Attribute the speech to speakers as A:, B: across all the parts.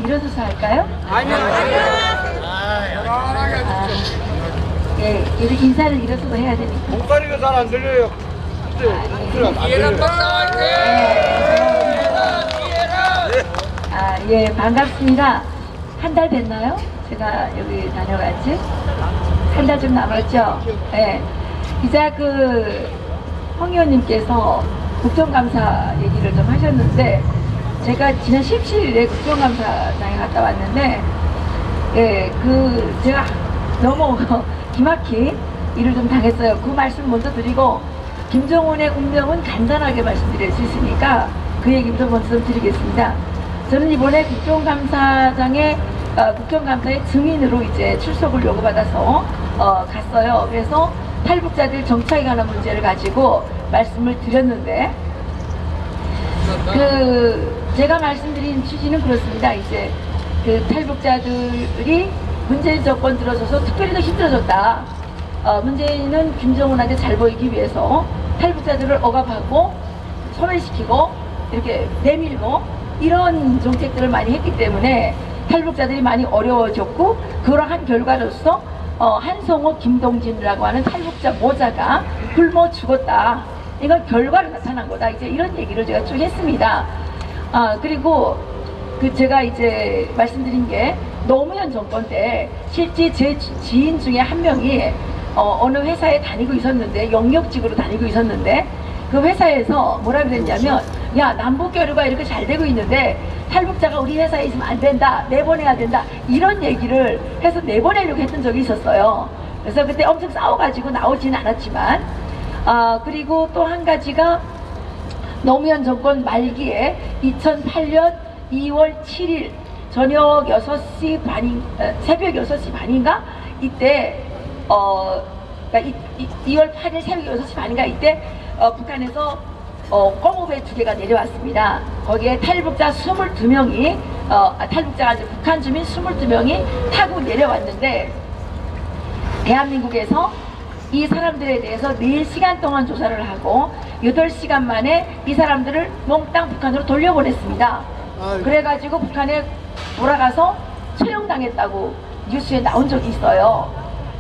A: 일어서서 할까요?
B: 아니요.
A: 예, 이렇게 인사를 일어서서 해야 되니까.
B: 목소리가 잘 안 들려요. 이해란 박사
A: 예, 반갑습니다. 한 달 됐나요? 제가 여기 다녀간지? 한 달 좀 남았죠? 예. 기자 황 의원님께서 국정감사 얘기를 좀 하셨는데, 제가 지난 17일에 국정감사장에 갔다 왔는데, 예, 제가 너무 기막힌 일을 좀 당했어요. 그 말씀 먼저 드리고, 김정은의 운명은 간단하게 말씀드릴 수 있으니까 그 얘기부터 먼저 좀 드리겠습니다. 저는 이번에 국정감사의 증인으로 이제 출석을 요구받아서 갔어요. 그래서 탈북자들 정착에 관한 문제를 가지고 말씀을 드렸는데, 제가 말씀드린 취지는 그렇습니다. 이제 탈북자들이 문재인 정권 들어서서 특별히 더 힘들어졌다. 문재인은 김정은한테 잘 보이기 위해서 탈북자들을 억압하고 소멸시키고 이렇게 내밀고 이런 정책들을 많이 했기 때문에 탈북자들이 많이 어려워졌고, 그러한 결과로서 한성호, 김동진이라고 하는 탈북자 모자가 굶어 죽었다. 이건 결과로 나타난 거다. 이제 이런 얘기를 제가 쭉 했습니다. 그리고 제가 이제 말씀드린 게, 노무현 정권 때 실제 제 지인 중에 한 명이 어느 회사에 다니고 있었는데, 영역직으로 다니고 있었는데, 그 회사에서 뭐라 그랬냐면, 야, 남북 교류가 이렇게 잘 되고 있는데 탈북자가 우리 회사에 있으면 안 된다, 내보내야 된다, 이런 얘기를 해서 내보내려고 했던 적이 있었어요. 그래서 그때 엄청 싸워가지고 나오지는 않았지만, 그리고 또 한 가지가 노무현 정권 말기에 2008년 2월 7일 저녁 6시 반인, 새벽 6시 반인가? 이때, 그러니까 2월 8일 새벽 6시 반인가? 이때, 북한에서, 공업배 2개가 내려왔습니다. 거기에 탈북자 22명이, 탈북자가 아니라 북한 주민 22명이 타고 내려왔는데, 대한민국에서 이 사람들에 대해서 4시간 동안 조사를 하고, 8시간 만에 이 사람들을 몽땅 북한으로 돌려보냈습니다. 그래가지고 북한에 돌아가서 처형당했다고 뉴스에 나온 적이 있어요.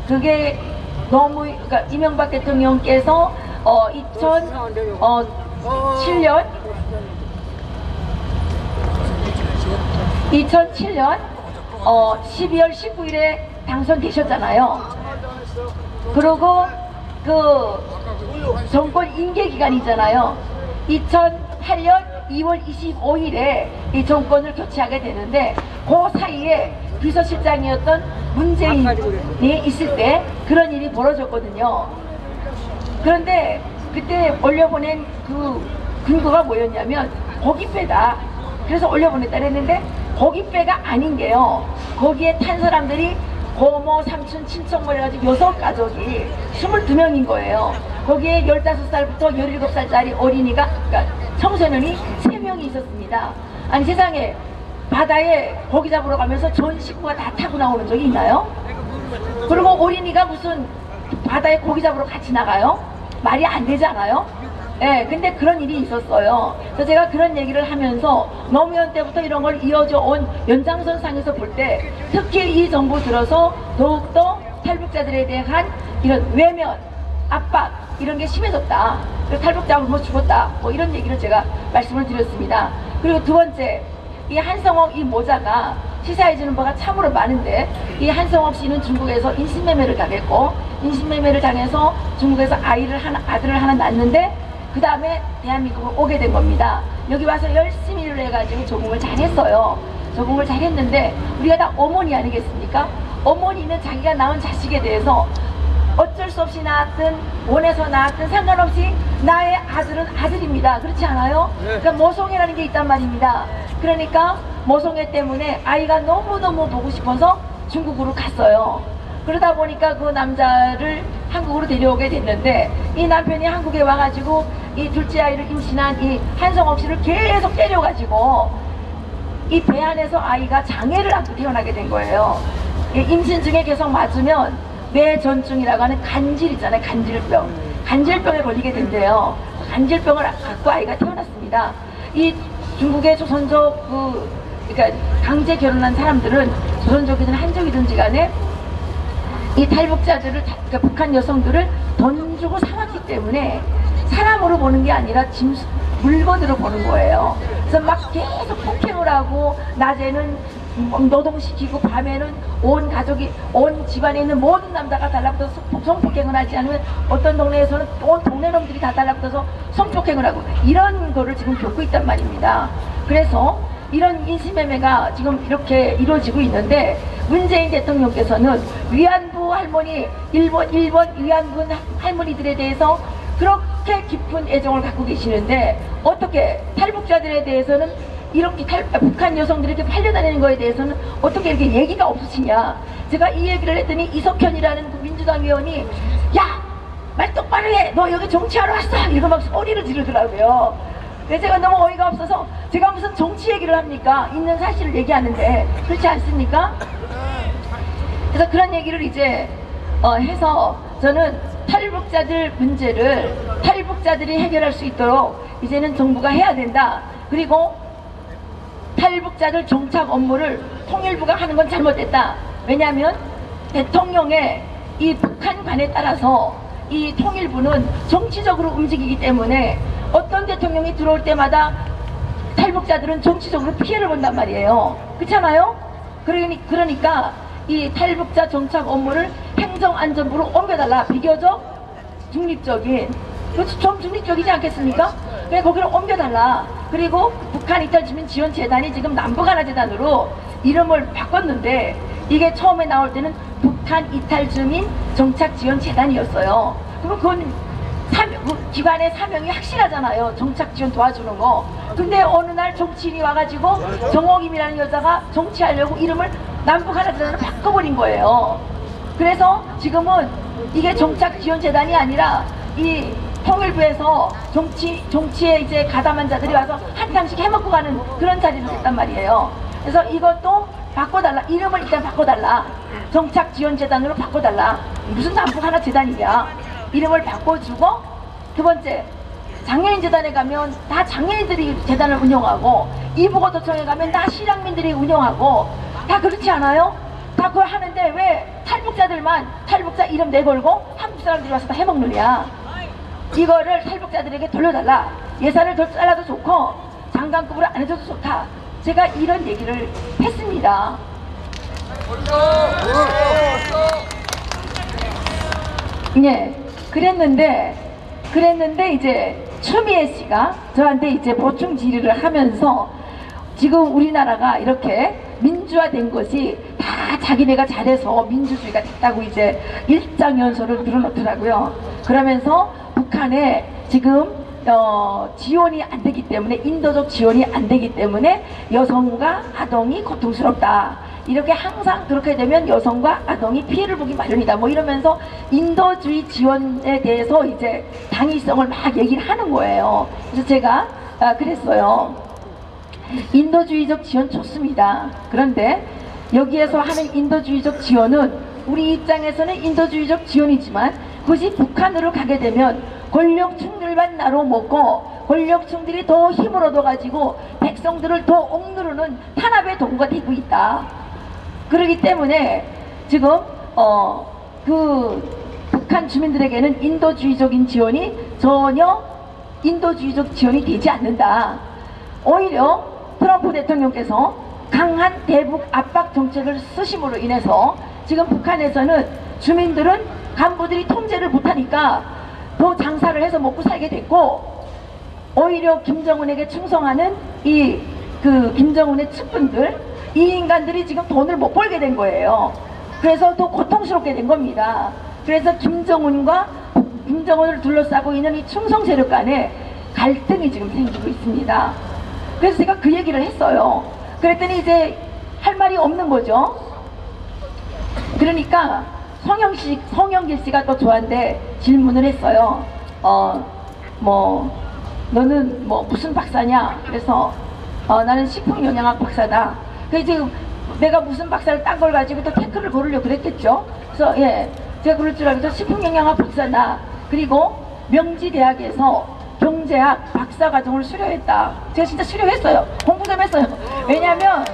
A: 그게 그러니까 이명박 대통령께서 2007년 12월 19일에 당선되셨잖아요. 그리고 정권 임기 기간이잖아요. 2008년 2월 25일에 이 정권을 교체하게 되는데, 그 사이에 비서실장이었던 문재인이 있을 때 그런 일이 벌어졌거든요. 그런데 그때 올려보낸 근거가 뭐였냐면 고깃배다. 그래서 올려보냈다 그랬는데, 고깃배가 아닌 게요, 거기에 탄 사람들이 고모, 삼촌, 친척 뭐 해가지고 6가족이 22명인 거예요. 거기에 15살부터 17살짜리 어린이가, 그러니까 청소년이 3명이 있었습니다. 아니 세상에, 바다에 고기 잡으러 가면서 전 식구가 다 타고 나오는 적이 있나요? 그리고 어린이가 무슨 바다에 고기 잡으러 같이 나가요? 말이 안 되잖아요? 예, 근데 그런 일이 있었어요. 그래서 제가 그런 얘기를 하면서 노무현 때부터 이런 걸 이어져 온 연장선상에서 볼 때, 특히 이 정부 들어서 더욱더 탈북자들에 대한 이런 외면, 압박, 이런 게 심해졌다. 그리고 탈북자가 뭐 죽었다. 뭐 이런 얘기를 제가 말씀을 드렸습니다. 그리고 두 번째, 이 한성옥 이 모자가 시사해주는 바가 참으로 많은데, 이 한성옥 씨는 중국에서 인신매매를 당했고, 인신매매를 당해서 중국에서 아들을 하나 낳았는데, 그 다음에 대한민국을 오게 된 겁니다. 여기 와서 열심히 일을 해가지고 적응을 잘했어요. 적응을 잘했는데, 우리가 다 어머니 아니겠습니까? 어머니는 자기가 낳은 자식에 대해서 어쩔 수 없이 낳았든 원해서 낳았든 상관없이 나의 아들은 아들입니다. 그렇지 않아요? 그러니까 모성애라는 게 있단 말입니다. 그러니까 모성애 때문에 아이가 너무너무 보고 싶어서 중국으로 갔어요. 그러다 보니까 그 남자를 한국으로 데려오게 됐는데, 이 남편이 한국에 와가지고 이 둘째 아이를 임신한 이 한성옥 씨를 계속 때려가지고 이 배 안에서 아이가 장애를 안고 태어나게 된 거예요. 임신 중에 계속 맞으면 뇌전증이라고 하는 간질 있잖아요. 간질병. 간질병에 걸리게 된대요. 간질병을 갖고 아이가 태어났습니다. 이 중국의 조선족 그러니까 강제 결혼한 사람들은 조선족이든 한족이든지 간에 이 탈북자들을, 그러니까 북한 여성들을 돈 주고 사왔기 때문에 사람으로 보는 게 아니라 물건으로 보는 거예요. 그래서 막 계속 폭행을 하고, 낮에는 노동시키고, 밤에는 온 가족이, 온 집안에 있는 모든 남자가 달라붙어서 성폭행을 하지 않으면 어떤 동네에서는 온 동네 놈들이 다 달라붙어서 성폭행을 하고, 이런 거를 지금 겪고 있단 말입니다. 그래서 이런 인신매매가 지금 이렇게 이루어지고 있는데, 문재인 대통령께서는 위안부 할머니, 일본 위안부 할머니들에 대해서 그렇게 깊은 애정을 갖고 계시는데, 어떻게 탈북자들에 대해서는 이렇게 북한 여성들에게 팔려다니는 거에 대해서는 어떻게 이렇게 얘기가 없으시냐. 제가 이 얘기를 했더니 이석현이라는 그 민주당 의원이, 야! 말 똑바로 해! 너 여기 정치하러 왔어! 이러고 막 소리를 지르더라고요. 그래서 제가 너무 어이가 없어서, 제가 무슨 정치 얘기를 합니까? 있는 사실을 얘기하는데, 그렇지 않습니까? 그래서 그런 얘기를 이제 해서, 저는 탈북자들 문제를 탈북자들이 해결할 수 있도록 이제는 정부가 해야 된다. 그리고 탈북자들 정착 업무를 통일부가 하는 건 잘못됐다. 왜냐하면 대통령의 이 북한관에 따라서 이 통일부는 정치적으로 움직이기 때문에 어떤 대통령이 들어올 때마다 탈북자들은 정치적으로 피해를 본단 말이에요. 그렇잖아요? 그러니까 이 탈북자 정착 업무를 행정안전부로 옮겨달라. 비교적 중립적인, 그렇죠? 좀 중립적이지 않겠습니까? 그래, 거기를 옮겨달라. 그리고 북한 이탈주민지원재단이 지금 남북하나재단으로 이름을 바꿨는데, 이게 처음에 나올 때는 북한 이탈주민 정착지원재단이었어요. 그럼 그건 기관의 사명이 확실하잖아요. 정착지원 도와주는 거. 근데 어느 날 정치인이 와가지고 정옥임이라는 여자가 정치하려고 이름을 남북하나재단으로 바꿔버린 거예요. 그래서 지금은 이게 정착지원재단이 아니라 이 통일부에서 정치에 이제 가담한 자들이 와서 한탕씩 해먹고 가는 그런 자리로 됐단 말이에요. 그래서 이것도 바꿔달라. 이름을 일단 바꿔달라. 정착지원재단으로 바꿔달라. 무슨 남북하나재단이냐. 이름을 바꿔주고, 두 번째, 장애인재단에 가면 다 장애인들이 재단을 운영하고, 이북어도청에 가면 다 실향민들이 운영하고, 다 그렇지 않아요? 다 그걸 하는데 왜 탈북자들만 탈북자 이름 내걸고 한국 사람들이 와서 다 해먹느냐. 이거를 탈북자들에게 돌려달라. 예산을 더 잘라도 좋고 장관급으로 안 해줘도 좋다. 제가 이런 얘기를 했습니다. 예, 그랬는데 이제 추미애 씨가 저한테 이제 보충 질의를 하면서, 지금 우리나라가 이렇게 민주화된 것이 다 자기네가 잘해서 민주주의가 됐다고 이제 일장연설을 늘어놓더라고요. 그러면서 북한에 지금 지원이 안 되기 때문에, 인도적 지원이 안 되기 때문에 여성과 아동이 고통스럽다. 이렇게 항상 그렇게 되면 여성과 아동이 피해를 보기 마련이다. 뭐 이러면서 인도주의 지원에 대해서 이제 당위성을 막 얘기를 하는 거예요. 그래서 제가 그랬어요. 인도주의적 지원 좋습니다. 그런데 여기에서 하는 인도주의적 지원은 우리 입장에서는 인도주의적 지원이지만, 그것이 북한으로 가게 되면 권력층들만 나로 먹고 권력층들이 더 힘을 얻어가지고 백성들을 더 억누르는 탄압의 도구가 되고 있다. 그렇기 때문에 지금 그 북한 주민들에게는 인도주의적인 지원이 전혀 인도주의적 지원이 되지 않는다. 오히려 트럼프 대통령께서 강한 대북 압박 정책을 쓰심으로 인해서 지금 북한에서는 주민들은 간부들이 통제를 못하니까 더 장사를 해서 먹고 살게 됐고, 오히려 김정은에게 충성하는 김정은의 측근들, 이 인간들이 지금 돈을 못 벌게 된 거예요. 그래서 더 고통스럽게 된 겁니다. 그래서 김정은을 둘러싸고 있는 이 충성 세력 간에 갈등이 지금 생기고 있습니다. 그래서 제가 그 얘기를 했어요. 그랬더니 이제 할 말이 없는 거죠. 그러니까 성영길 씨가 또 저한테 질문을 했어요. 너는 무슨 박사냐? 그래서 나는 식품영양학 박사다. 그래서 지금 내가 무슨 박사를 딴 걸 가지고 또 태클을 걸으려고 그랬겠죠. 그래서 예, 제가 그럴 줄 알고 식품영양학 박사다. 그리고 명지대학에서 경제학 박사과정을 수료했다. 제가 진짜 수료했어요. 공부 좀 했어요. 왜냐면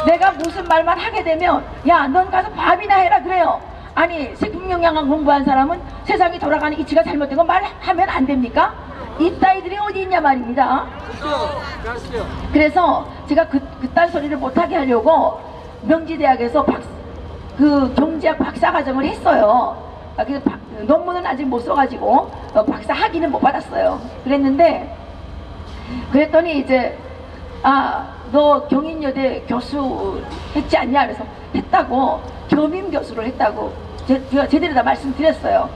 A: 내가 무슨 말만 하게 되면 야, 넌 가서 밥이나 해라 그래요. 아니, 식품영양학 공부한 사람은 세상이 돌아가는 이치가 잘못된 거 말하면 안 됩니까? 이따위들이 어디 있냐 말입니다. 그래서 제가 그딴 소리를 못하게 하려고 명지대학에서 그 경제학 박사과정을 했어요. 그래서 논문은 아직 못 써가지고 박사 학위는 못 받았어요. 그랬더니 이제 너 경인여대 교수 했지 않냐? 그래서 했다고, 겸임 교수를 했다고 제가 제대로 다 말씀드렸어요.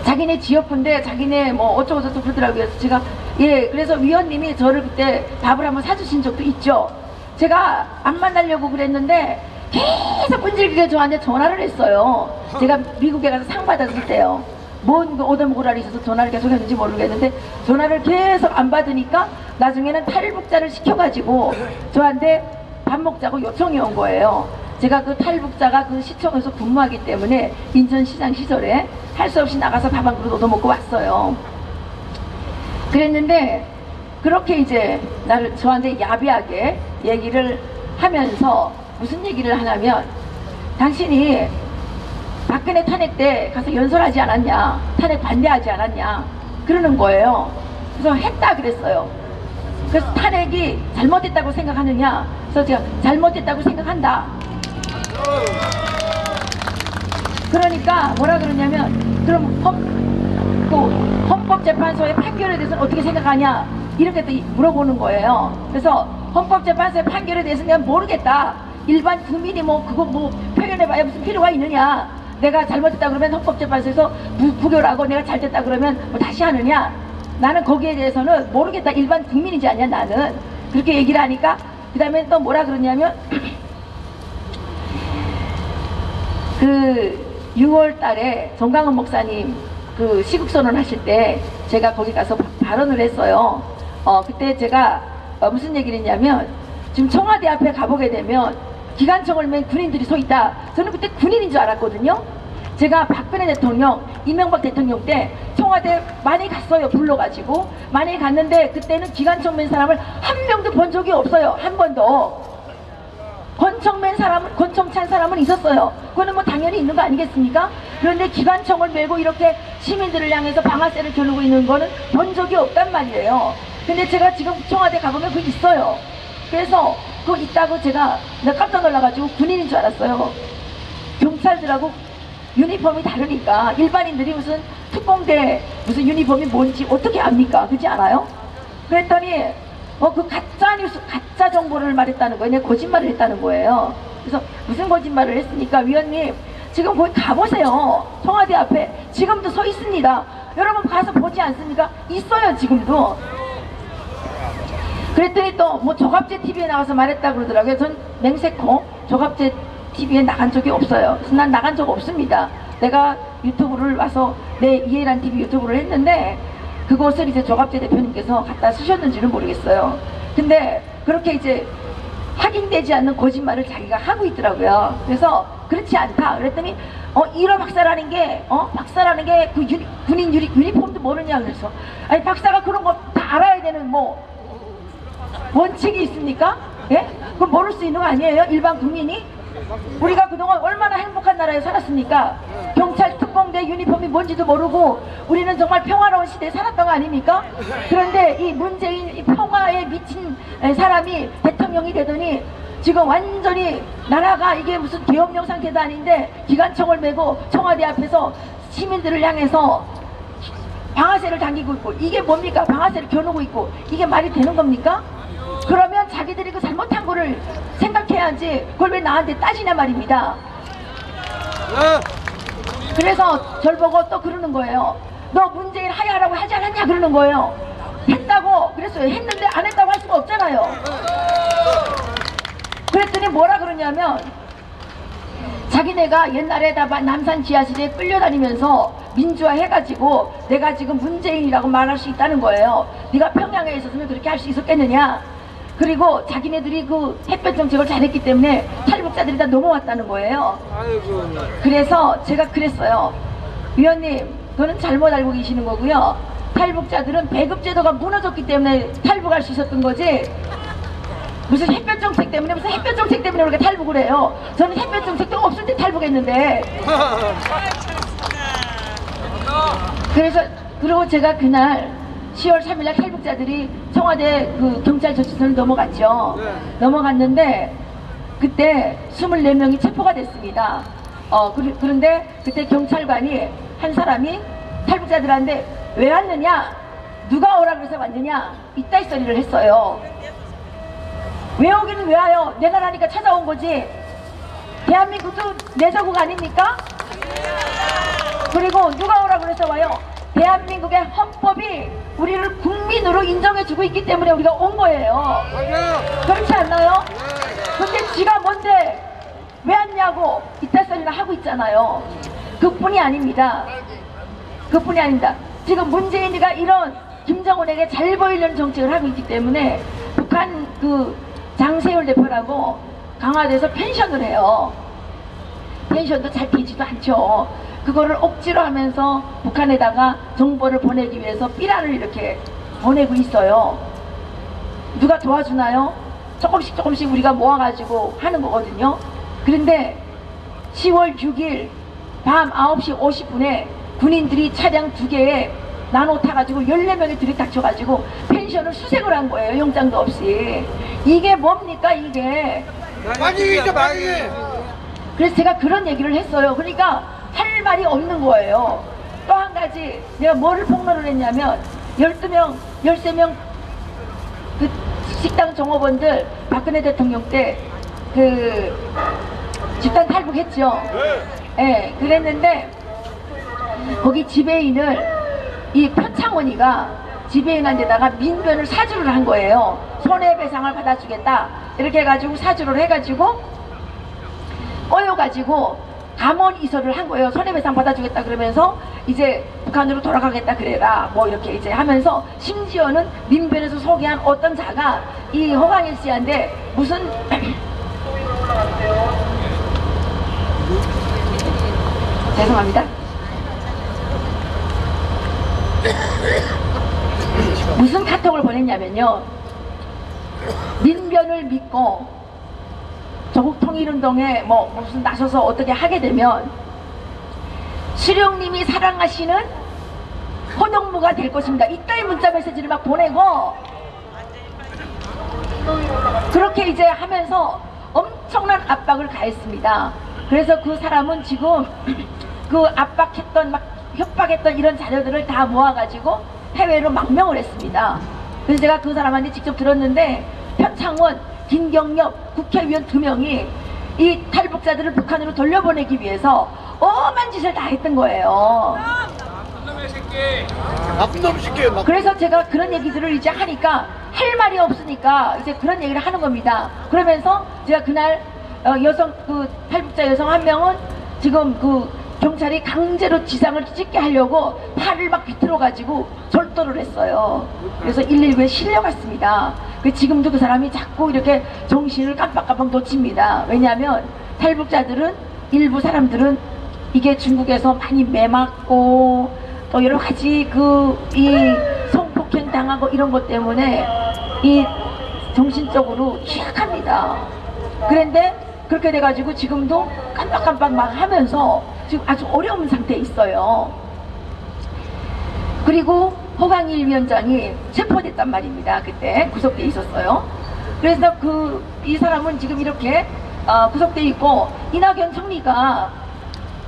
A: 자기네 지역분데 자기네 뭐 어쩌고저쩌고 그러더라고요. 그래서 제가 그래서 위원님이 저를 그때 밥을 한번 사주신 적도 있죠. 제가 안 만나려고 그랬는데 계속 끈질기게 저한테 전화를 했어요. 제가 미국에 가서 상 받았을 때요. 뭔 얻어먹으라 있어서 전화를 계속 했는지 모르겠는데 전화를 계속 안 받으니까 나중에는 탈북자를 시켜가지고 저한테 밥 먹자고 요청이 온 거예요. 제가 그 탈북자가 그 시청에서 근무하기 때문에 인천시장 시설에 할 수 없이 나가서 밥 한 그릇 얻어먹고 왔어요. 그랬는데 그렇게 이제 저한테 야비하게 얘기를 하면서 무슨 얘기를 하냐면 당신이 박근혜 탄핵 때 가서 연설하지 않았냐, 탄핵 반대하지 않았냐 그러는 거예요. 그래서 했다 그랬어요. 그래서 탄핵이 잘못됐다고 생각하느냐, 그래서 제가 잘못됐다고 생각한다. 그러니까 뭐라 그러냐면 그럼 헌법재판소의 판결에 대해서는 어떻게 생각하냐 이렇게 또 물어보는 거예요. 그래서 헌법재판소의 판결에 대해서는 그냥 모르겠다. 일반 국민이 뭐 그거 뭐 표현해봐야 무슨 필요가 있느냐. 내가 잘못했다 그러면 헌법재판소에서 부결하고 내가 잘됐다 그러면 뭐 다시 하느냐. 나는 거기에 대해서는 모르겠다. 일반 국민이지 않냐 나는. 그렇게 얘기를 하니까 그 다음에 또 뭐라 그러냐면 그 6월 달에 정강훈 목사님 그 시국선언 하실 때 제가 거기 가서 발언을 했어요. 그때 제가 무슨 얘기를 했냐면 지금 청와대 앞에 가보게 되면 기관총을 맨 군인들이 서 있다. 저는 그때 군인인 줄 알았거든요. 제가 박근혜 대통령, 이명박 대통령 때 청와대 많이 갔어요. 불러가지고 많이 갔는데 그때는 기관총 맨 사람을 한 명도 본 적이 없어요. 한 번도. 권총 찬 사람은 있었어요. 그거는 뭐 당연히 있는 거 아니겠습니까? 그런데 기관총을 메고 이렇게 시민들을 향해서 방아쇠를 겨누고 있는 거는 본 적이 없단 말이에요. 근데 제가 지금 청와대 가보면 그거 있어요. 그래서 그거 있다고 제가 깜짝 놀라가지고 군인인 줄 알았어요. 경찰들하고 유니폼이 다르니까 일반인들이 무슨 특공대 무슨 유니폼이 뭔지 어떻게 압니까? 그렇지 않아요? 그랬더니 그 가짜뉴스, 가짜 정보를 말했다는 거예요. 내가 거짓말을 했다는 거예요. 그래서 무슨 거짓말을 했으니까 위원님 지금 거기 가보세요. 청와대 앞에 지금도 서 있습니다. 여러분 가서 보지 않습니까? 있어요 지금도. 그랬더니 또 뭐 조갑제 TV에 나가서 말했다 그러더라고요. 전 맹세코 조갑제 TV에 나간 적이 없어요. 그래서 난 나간 적 없습니다. 내가 유튜브를 와서 내 이해란 TV 유튜브를 했는데 그것을 이제 조갑재 대표님께서 갖다 쓰셨는지는 모르겠어요. 근데 그렇게 이제 확인되지 않는 거짓말을 자기가 하고 있더라고요. 그래서 그렇지 않다. 그랬더니 1호 박사라는 게 박사라는 게 그 군인 유니폼도 모르냐 그래서 아니 박사가 그런 거 다 알아야 되는 뭐 원칙이 있습니까? 예? 그럼 모를 수 있는 거 아니에요? 일반 국민이? 우리가 그동안 얼마나 행복한 나라에 살았습니까? 경찰 특공대 유니폼이 뭔지도 모르고 우리는 정말 평화로운 시대에 살았던 거 아닙니까? 그런데 이 문재인 이 평화에 미친 사람이 대통령이 되더니 지금 완전히 나라가 이게 무슨 계엄령 상태도 아닌데 기관총을 메고 청와대 앞에서 시민들을 향해서 방아쇠를 당기고 있고 이게 뭡니까? 방아쇠를 겨누고 있고 이게 말이 되는 겁니까? 그러면 자기들이 그 잘못한 거를 생각해야지 그걸 왜 나한테 따지냐 말입니다. 그래서 절 보고 또 그러는 거예요. 너 문재인 하야라고 하지 않았냐 그러는 거예요. 했다고 그랬어요. 했는데 안 했다고 할 수가 없잖아요. 그랬더니 뭐라 그러냐면 자기네가 옛날에 다 남산 지하실에 끌려다니면서 민주화 해가지고 내가 지금 문재인이라고 말할 수 있다는 거예요. 네가 평양에 있었으면 그렇게 할 수 있었겠느냐. 그리고 자기네들이 그 햇볕 정책을 잘했기 때문에 탈북자들이 다 넘어왔다는 거예요. 그래서 제가 그랬어요. 위원님, 그거는 잘못 알고 계시는 거고요. 탈북자들은 배급제도가 무너졌기 때문에 탈북할 수 있었던 거지, 무슨 햇볕 정책 때문에, 무슨 햇볕 정책 때문에 우리가 탈북을 해요. 저는 햇볕 정책도 없을 때 탈북했는데. 그래서 그리고 제가 그날 10월 3일날 탈북자들이 청와대 그 경찰 조치선을 넘어갔죠. 넘어갔는데 그때 24명이 체포가 됐습니다. 그런데 그때 경찰관이 한 사람이 탈북자들한테 왜 왔느냐, 누가 오라 그래서 왔느냐, 이따위 소리를 했어요. 왜 오기는 왜 와요? 내 나라니까 찾아온 거지. 대한민국도 내 조국 아닙니까? 그리고 누가 오라 그래서 와요? 대한민국의 헌법이 우리를 국민으로 인정해주고 있기 때문에 우리가 온 거예요. 그렇지 않나요? 근데 지가 뭔데 왜 왔냐고 이딴 소리를 하고 있잖아요. 그뿐이 아닙니다. 그뿐이 아닙니다. 지금 문재인이가 이런 김정은에게 잘 보이려는 정책을 하고 있기 때문에 북한 그 장세율 대표라고 강화도에서 펜션을 해요. 펜션도 잘 되지도 않죠. 그거를 억지로 하면서 북한에다가 정보를 보내기 위해서 삐라를 이렇게 보내고 있어요. 누가 도와주나요? 조금씩 조금씩 우리가 모아가지고 하는 거거든요. 그런데 10월 6일 밤 9시 50분에 군인들이 차량 2개에 나눠 타가지고 14명이 들이닥쳐가지고 펜션을 수색을 한 거예요. 영장도 없이. 이게 뭡니까 이게?
B: 만익이죠, 만익.
A: 그래서 제가 그런 얘기를 했어요. 그러니까 할 말이 없는 거예요. 또 한 가지 내가 뭐를 폭로를 했냐면 12명, 13명 그 식당 종업원들 박근혜 대통령 때 그 집단 탈북했죠. 네, 그랬는데 거기 지배인을 이 표창원이가 지배인한테다가 민변을 사주를 한 거예요. 손해배상을 받아주겠다 이렇게 해가지고 사주를 해가지고 꼬여가지고 감원 이설을 한 거예요. 손해배상 받아주겠다 그러면서 이제 북한으로 돌아가겠다 그래라 뭐 이렇게 이제 하면서 심지어는 민변에서 소개한 어떤 자가 이 허광일 씨한테 무슨 죄송합니다. 무슨 카톡을 보냈냐면요. 민변을 믿고 조국 통일운동에 뭐 무슨 나서서 어떻게 하게 되면 수령님이 사랑하시는 호동무가 될 것입니다. 이따위 문자 메시지를 막 보내고 그렇게 이제 하면서 엄청난 압박을 가했습니다. 그래서 그 사람은 지금 그 압박했던 막 협박했던 이런 자료들을 다 모아가지고 해외로 망명을 했습니다. 그래서 제가 그 사람한테 직접 들었는데 표창원, 김경엽 국회의원 2명이 이 탈북자들을 북한으로 돌려보내기 위해서 엄한 짓을 다 했던 거예요.
B: 나쁜 놈 새끼.
A: 그래서 제가 그런 얘기들을 이제 하니까 할 말이 없으니까 이제 그런 얘기를 하는 겁니다. 그러면서 제가 그날 여성 그 탈북자 여성 한 명은 지금 그 경찰이 강제로 지상을 찍게 하려고 팔을 막 비틀어 가지고 절도를 했어요. 그래서 119에 실려갔습니다. 지금도 그 사람이 자꾸 이렇게 정신을 깜빡깜빡 놓칩니다. 왜냐하면 탈북자들은 일부 사람들은 이게 중국에서 많이 매맞고 또 여러 가지 이 성폭행 당하고 이런 것 때문에 이 정신적으로 취약합니다. 그런데 그렇게 돼가지고 지금도 깜빡깜빡 막 하면서 지금 아주 어려운 상태에 있어요. 그리고 허광일 위원장이 체포됐단 말입니다. 그때 구속돼 있었어요. 그래서 이 사람은 지금 이렇게 구속돼 있고 이낙연 총리가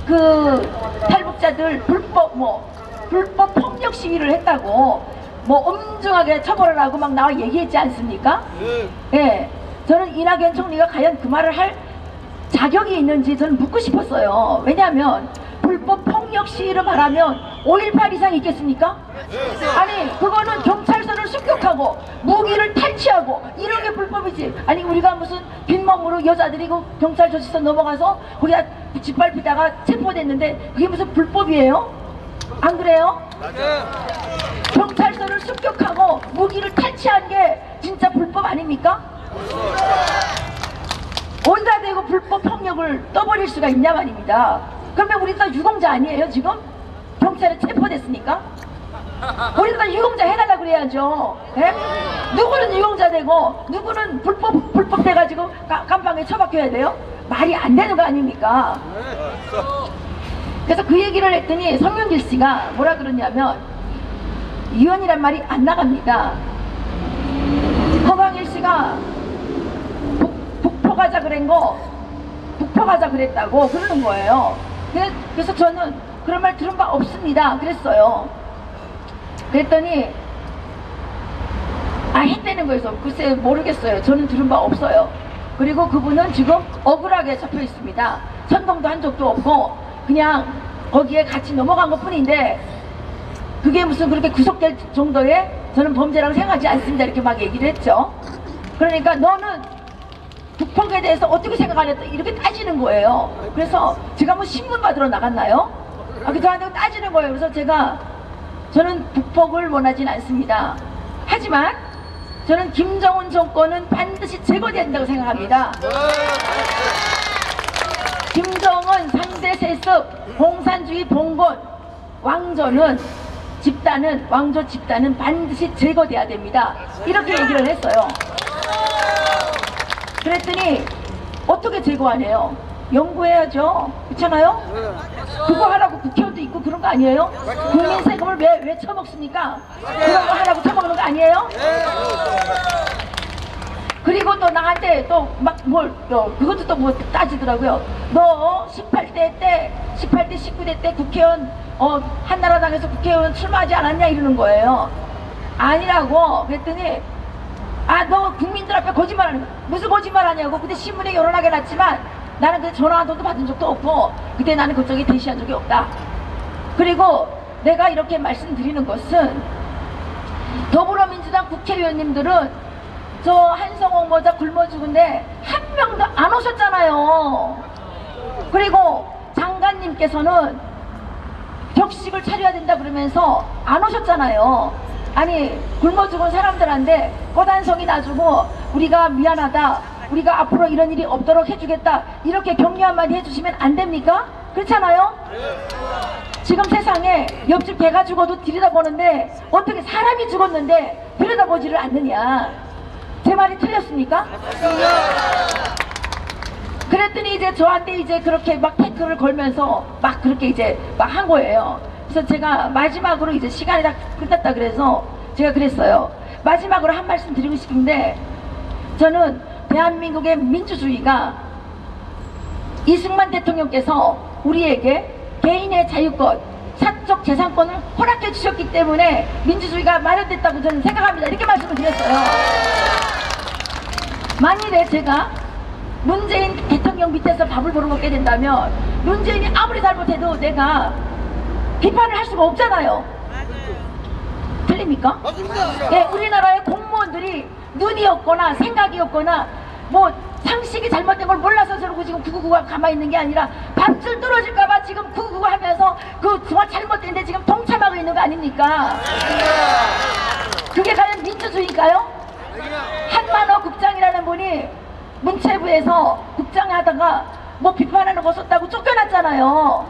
A: 그 탈북자들 불법 폭력 시위를 했다고 뭐 엄중하게 처벌을 하고 막 나와 얘기했지 않습니까? 예. 저는 이낙연 총리가 과연 그 말을 할 자격이 있는지 저는 묻고 싶었어요. 왜냐하면 불법 폭력 시위를 말하면 5.18 이상 있겠습니까? 아니 그거는 경찰서를 습격하고 무기를 탈취하고 이런 게 불법이지. 아니 우리가 무슨 빈몸으로 여자들이 그 경찰 조치선 넘어가서 거기다 짓밟히다가 체포됐는데 그게 무슨 불법이에요? 안 그래요? 경찰서를 습격하고 무기를 탈취한 게 진짜 불법 아닙니까? 어디다 대고 불법 폭력을 떠버릴 수가 있냐 말입니다. 그러면 우리 다 유공자 아니에요 지금? 경찰에 체포됐으니까? 우리도 다 유용자 해달라 그래야죠. 예? 누구는 유용자 되고 누구는 불법 돼가지고 감방에 처박혀야 돼요? 말이 안 되는 거 아닙니까? 그래서 그 얘기를 했더니 성윤길 씨가 뭐라 그러냐면 위원이란 말이 안 나갑니다. 허광일 씨가 북포 가자 그런 거 북포 가자 그랬다고 그러는 거예요. 그래서 저는 그런 말 들은 바 없습니다 그랬어요. 그랬더니 했다는 거에서 글쎄 모르겠어요. 저는 들은 바 없어요. 그리고 그분은 지금 억울하게 잡혀 있습니다. 선동도 한 적도 없고 그냥 거기에 같이 넘어간 것 뿐인데 그게 무슨 그렇게 구속될 정도의 저는 범죄라고 생각하지 않습니다 이렇게 막 얘기를 했죠. 그러니까 너는 북펑에 대해서 어떻게 생각하냐 이렇게 따지는 거예요. 그래서 제가 뭐 신문 받으러 나갔나요? 그 저한테 따지는 거예요. 그래서 저는 북폭을 원하진 않습니다. 하지만 저는 김정은 정권은 반드시 제거돼야 된다고 생각합니다. 김정은 상대 세습 공산주의 봉건 왕조 집단은 반드시 제거돼야 됩니다. 이렇게 얘기를 했어요. 그랬더니 어떻게 제거하네요? 연구해야죠. 그렇잖아요? 그거 하라고 국회의원도 있고 그런 거 아니에요? 국민 세금을 왜 처먹습니까? 그런 거 하라고 처먹는 거 아니에요? 그리고 또 나한테 또 막 그것도 또 뭐 따지더라고요. 너 18대 19대 때 국회의원 한나라당에서 국회의원 출마하지 않았냐 이러는 거예요. 아니라고 그랬더니 너 국민들 앞에 거짓말하는 거야. 무슨 거짓말하냐고. 근데 신문에 여러 나게 났지만 나는 그 전화 한 통도 받은 적도 없고 그때 나는 그쪽에 대시한 적이 없다. 그리고 내가 이렇게 말씀드리는 것은 더불어민주당 국회의원님들은 저 한성홍 모자 굶어 죽은데 한 명도 안 오셨잖아요. 그리고 장관님께서는 격식을 차려야 된다 그러면서 안 오셨잖아요. 아니 굶어 죽은 사람들한테 꽃한송이 놔주고 우리가 미안하다, 우리가 앞으로 이런 일이 없도록 해주겠다 이렇게 격려 한마디 해주시면 안 됩니까? 그렇잖아요? 지금 세상에 옆집 개가 죽어도 들여다보는데 어떻게 사람이 죽었는데 들여다보지를 않느냐. 제 말이 틀렸습니까? 그랬더니 이제 저한테 이제 그렇게 막 태클을 걸면서 막 그렇게 이제 막 한 거예요. 그래서 제가 마지막으로 이제 시간이 다 끝났다 그래서 제가 그랬어요. 마지막으로 한 말씀 드리고 싶은데 저는 대한민국의 민주주의가 이승만 대통령께서 우리에게 개인의 자유권, 사적 재산권을 허락해 주셨기 때문에 민주주의가 마련됐다고 저는 생각합니다. 이렇게 말씀을 드렸어요. 만일에 제가 문재인 대통령 밑에서 밥을 벌어먹게 된다면 문재인이 아무리 잘못해도 내가 비판을 할 수가 없잖아요. 틀립니까? 예, 우리나라의 공무원들이 눈이 없거나 생각이 없거나 뭐 상식이 잘못된 걸 몰라서 저러고 지금 999가 가만히 있는 게 아니라 밥줄 떨어질까봐 지금 999 하면서 그 정말 잘못된데 지금 동참하고 있는 거 아닙니까? 그게 과연 민주주의인가요? 한만호 국장이라는 분이 문체부에서 국장 하다가 뭐 비판하는 거 썼다고 쫓겨났잖아요.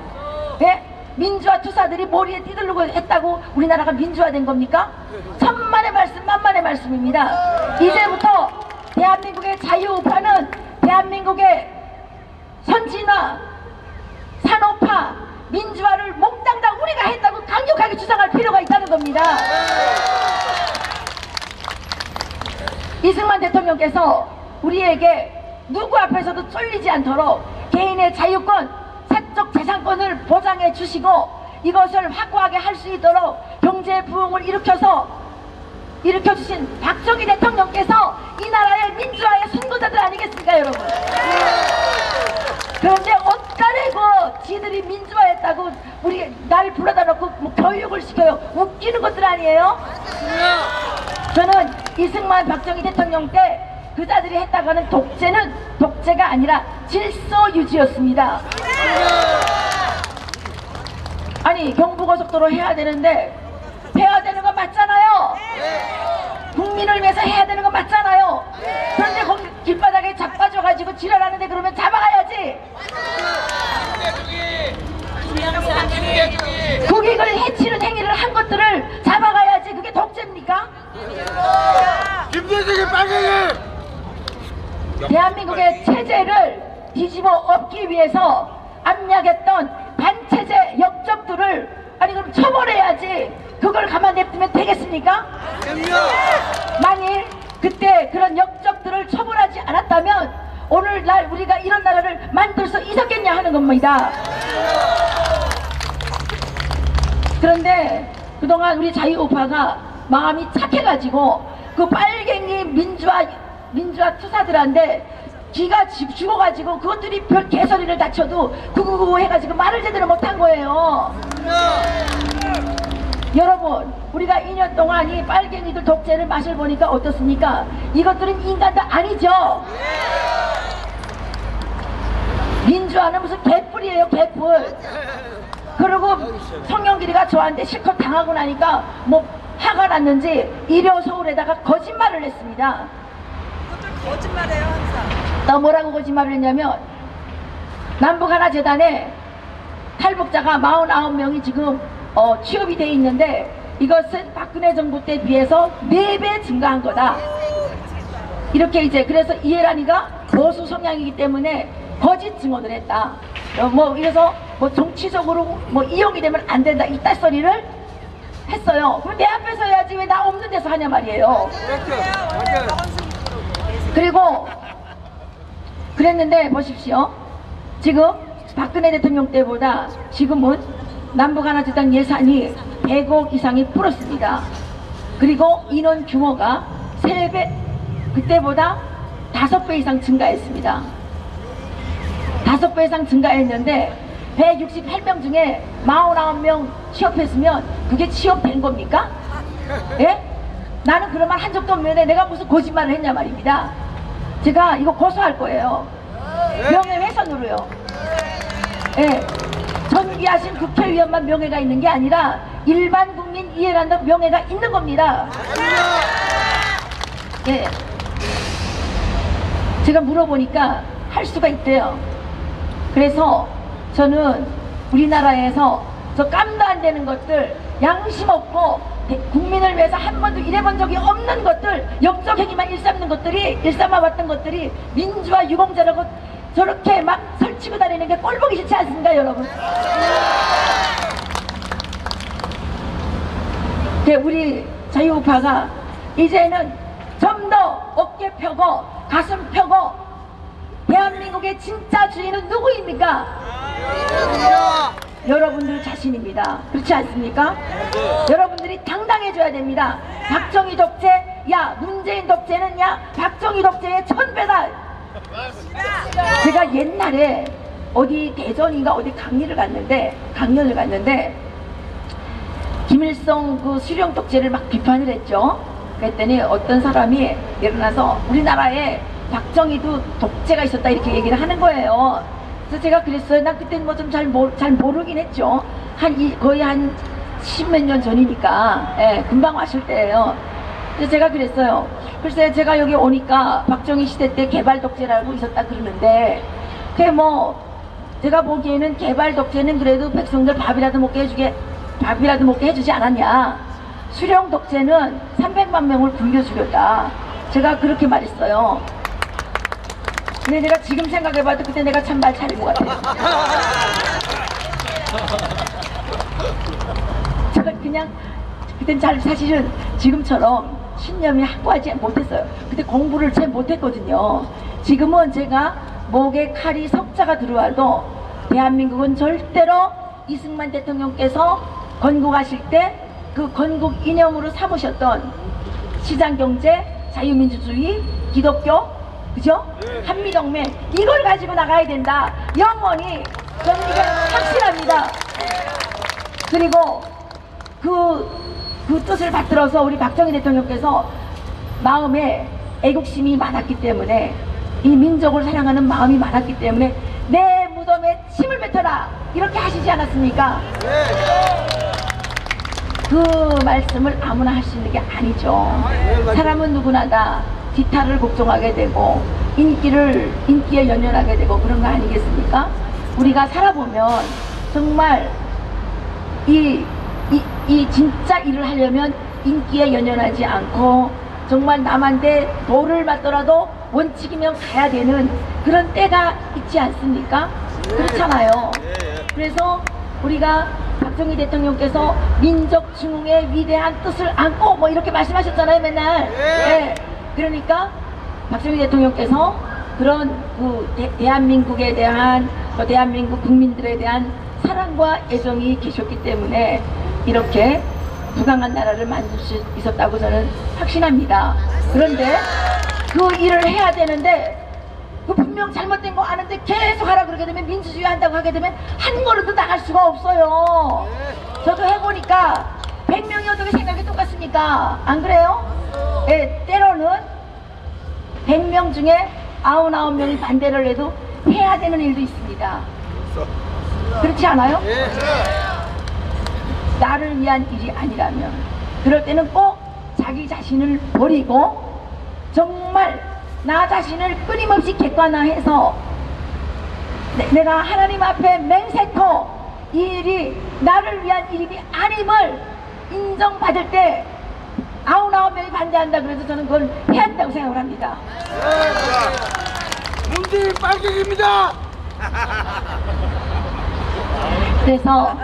A: 예? 민주화 투사들이 머리에 띠들르고 했다고 우리나라가 민주화된 겁니까? 천만의 말씀 만만의 말씀입니다. 이제부터 대한민국의 자유우파는 대한민국의 선진화, 산업화, 민주화를 몽땅 다 우리가 했다고 강력하게 주장할 필요가 있다는 겁니다. 이승만 대통령께서 우리에게 누구 앞에서도 쫄리지 않도록 개인의 자유권, 사적 재산권을 보장해 주시고 이것을 확고하게 할 수 있도록 경제 부흥을 일으켜주신 박정희 대통령께서 이 나라의 민주화의 선구자들 아니겠습니까 여러분? 그런데 어따래고 지들이 민주화했다고 우리 날 불러다 놓고 뭐 교육을 시켜요. 웃기는 것들 아니에요? 저는 이승만 박정희 대통령 때 그자들이 했다고 하는 독재는 독재가 아니라 질서 유지였습니다. 아니 경부고속도로 해야 되는데 해야 되는 거 맞잖아요. 국민을 위해서 해야 되는 거 맞잖아요. 그런데 거기 길바닥에 자빠져가지고 지랄하는데 그러면 잡아가야지. 국익을 해치는 행위를 한 것들을 잡아가
B: 김대중이 빨갱이!
A: 대한민국의 체제를 뒤집어 엎기 위해서 압력했던 반체제 역적들을 아니 그럼 처벌해야지 그걸 가만 냅두면 되겠습니까? 만일 그때 그런 역적들을 처벌하지 않았다면 오늘날 우리가 이런 나라를 만들 수 있었겠냐 하는 겁니다. 그런데 그동안 우리 자유우파가 마음이 착해가지고 그 빨갱이 민주화 투사들한테 기가 죽어가지고 그것들이 별 개소리를 다쳐도 구구구 해가지고 말을 제대로 못한 거예요. 여러분 우리가 2년 동안 이 빨갱이들 독재를 맛을 보니까 어떻습니까? 이것들은 인간도 아니죠. 민주화는 무슨 개뿔이에요, 개뿔. 그리고 송영길이가 저한테 실컷 당하고 나니까 뭐 화가 났는지 일요 서울에다가 거짓말을 했습니다.
C: 거짓말해요 항상.
A: 나 뭐라고 거짓말을 했냐면 남북하나재단에 탈북자가 49명이 지금 취업이 돼 있는데 이것은 박근혜 정부 때 비해서 4배 증가한 거다. 이렇게 이제 그래서 이해란이가 보수 성향이기 때문에 거짓 증언을 했다. 뭐 이래서 뭐 정치적으로 뭐 이용이 되면 안 된다 이 딸소리를 했어요. 그럼 내 앞에서 해야지 왜 나 없는 데서 하냐 말이에요. 그리고 그랬는데 보십시오. 지금 박근혜 대통령 때보다 지금은 남북하나재단 예산이 100억 이상이 불었습니다. 그리고 인원 규모가 3배, 그때보다 5배 이상 증가했습니다. 5배 이상 증가했는데 168명 중에 49명 취업했으면 그게 취업된 겁니까? 예? 나는 그런 말 한 적도 없는데 내가 무슨 거짓말을 했냐 말입니다. 제가 이거 고소할 거예요. 명예훼손으로요. 예. 전기하신 국회의원만 명예가 있는 게 아니라 일반 국민 이해란도 명예가 있는 겁니다. 예. 제가 물어보니까 할 수가 있대요. 그래서 저는 우리나라에서 저 깜도 안 되는 것들, 양심 없고 국민을 위해서 한 번도 일해본 적이 없는 것들, 역적행위만 일삼아왔던 것들이 민주화 유공자라고 저렇게 막 설치고 다니는 게 꼴보기 싫지 않습니까, 여러분? 우리 자유우파가 이제는 좀 더 어깨 펴고 가슴 펴고 대한민국의 진짜 주인은 누구입니까? 여러분들 자신입니다. 그렇지 않습니까? 여러분들이 당당해줘야 됩니다. 박정희 독재, 야 문재인 독재는 야 박정희 독재의 1000배다. 제가 옛날에 어디 대전인가 어디 강연을 갔는데 김일성 그 수령 독재를 막 비판을 했죠. 그랬더니 어떤 사람이 일어나서 우리나라에 박정희도 독재가 있었다 이렇게 얘기를 하는 거예요. 그래서 제가 그랬어요. 난 그때 뭐 좀 잘 모르긴 했죠. 거의 한 10몇 년 전이니까. 예, 금방 왔을 때예요. 그래서 제가 그랬어요. 글쎄 제가 여기 오니까 박정희 시대 때 개발 독재라고 있었다 그러는데 그게 뭐 제가 보기에는 개발 독재는 그래도 백성들 밥이라도 먹게 해주지 않았냐. 수령 독재는 300만 명을 굶겨 죽였다. 제가 그렇게 말했어요. 근데 내가 지금 생각해봐도 그때 내가 참 말 잘한 것 같아요. 제가 그냥 그땐 사실은 지금처럼 신념이 확고하지 못했어요. 그때 공부를 잘 못했거든요. 지금은 제가 목에 칼이 석자가 들어와도 대한민국은 절대로 이승만 대통령께서 건국하실 때 그 건국 이념으로 삼으셨던 시장경제, 자유민주주의, 기독교, 그죠? 한미동맹 이걸 가지고 나가야 된다. 영원히 저는 이게 확실합니다. 그리고 그 뜻을 받들어서 우리 박정희 대통령께서 마음에 애국심이 많았기 때문에 이 민족을 사랑하는 마음이 많았기 때문에 내 무덤에 침을 뱉어라 이렇게 하시지 않았습니까? 그 말씀을 아무나 할 수 있는 게 아니죠. 사람은 누구나 다 기타를 복종하게 되고 인기에 연연하게 되고 그런 거 아니겠습니까? 우리가 살아보면 정말 이 진짜 일을 하려면 인기에 연연하지 않고 정말 남한테 도를 맞더라도 원칙이면 가야 되는 그런 때가 있지 않습니까? 그렇잖아요. 그래서 우리가 박정희 대통령께서 민족 중흥의 위대한 뜻을 안고 뭐 이렇게 말씀하셨잖아요, 맨날. 네. 그러니까 박정희 대통령께서 그런 그 대한민국에 대한 대한민국 국민들에 대한 사랑과 애정이 계셨기 때문에 이렇게 부강한 나라를 만들 수 있었다고 저는 확신합니다. 그런데 그 일을 해야 되는데 그 분명 잘못된 거 아는데 계속 하라 그러게 되면 민주주의 한다고 하게 되면 한 걸음도 나갈 수가 없어요. 저도 해보니까 100명이 어떻게 생각이 똑같습니까? 안 그래요? 예, 때로는 100명 중에 99명이 반대를 해도 해야 되는 일도 있습니다. 그렇지 않아요? 나를 위한 일이 아니라면 그럴 때는 꼭 자기 자신을 버리고 정말 나 자신을 끊임없이 객관화해서 내가 하나님 앞에 맹세코 이 일이 나를 위한 일이 아님을 인정받을 때 99명이 반대한다 그래서 저는 그걸 해야 한다고 생각을 합니다.
B: 문재인 빨갱입니다.
A: 그래서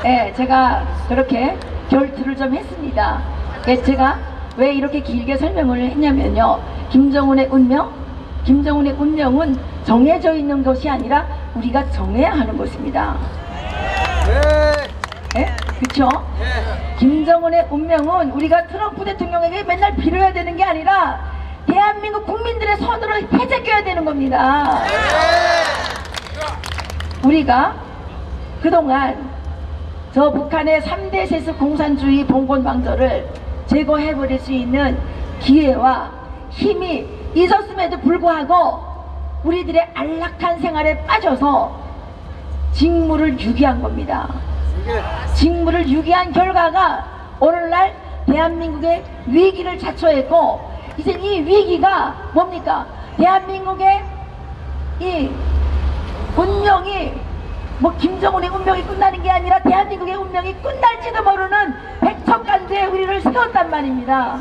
A: 예, 제가 그렇게 결투를 좀 했습니다. 예, 제가 왜 이렇게 길게 설명을 했냐면요. 김정은의 운명은 정해져 있는 것이 아니라 우리가 정해야 하는 것입니다. 예? 그쵸? 김정은의 운명은 우리가 트럼프 대통령에게 맨날 빌어야 되는 게 아니라 대한민국 국민들의 손으로 해제껴야 되는 겁니다. 우리가 그동안 저 북한의 3대 세습 공산주의 봉건왕조를 제거해버릴 수 있는 기회와 힘이 있었음에도 불구하고 우리들의 안락한 생활에 빠져서 직무를 유기한 겁니다. 직무를 유기한 결과가 오늘날 대한민국의 위기를 자초했고 이제 이 위기가 뭡니까? 대한민국의 이 운명이 뭐 김정은의 운명이 끝나는 게 아니라 대한민국의 운명이 끝날지도 모르는 백척간대에 우리를 세웠단 말입니다.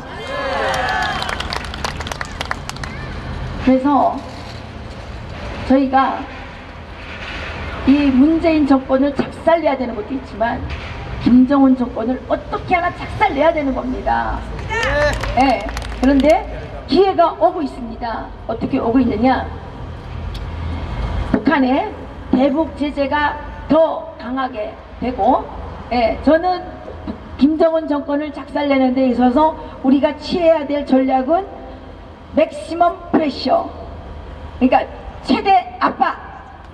A: 그래서 저희가 이 문재인 정권을 작살내야 되는 것도 있지만 김정은 정권을 어떻게 하나 작살내야 되는 겁니다. 네. 그런데 기회가 오고 있습니다. 어떻게 오고 있느냐? 북한의 대북 제재가 더 강하게 되고 저는 김정은 정권을 작살내는 데 있어서 우리가 취해야 될 전략은 맥시멈 프레셔, 그러니까 최대 압박,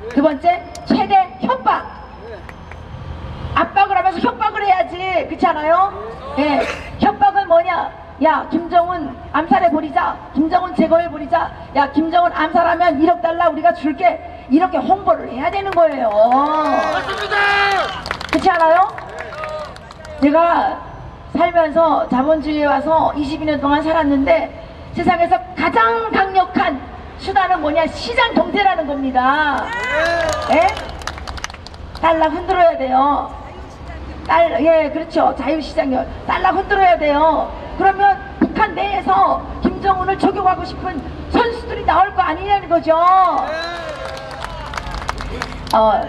A: 두 번째 최대 협박. 압박을 하면서 협박을 해야지, 그렇지 않아요? 협박은 뭐냐? 야, 김정은 암살해버리자, 김정은 제거해버리자, 야, 김정은 암살하면 1억 달러 우리가 줄게, 이렇게 홍보를 해야 되는 거예요. 그렇지 않아요? 제가 살면서 자본주의에 와서 22년 동안 살았는데 세상에서 가장 강력한 수단은 뭐냐? 시장 경제라는 겁니다. 달러 흔들어야 돼요. 그렇죠. 자유시장 달러 흔들어야 돼요. 그러면 북한 내에서 김정은을 저격하고 싶은 선수들이 나올 거 아니냐는 거죠.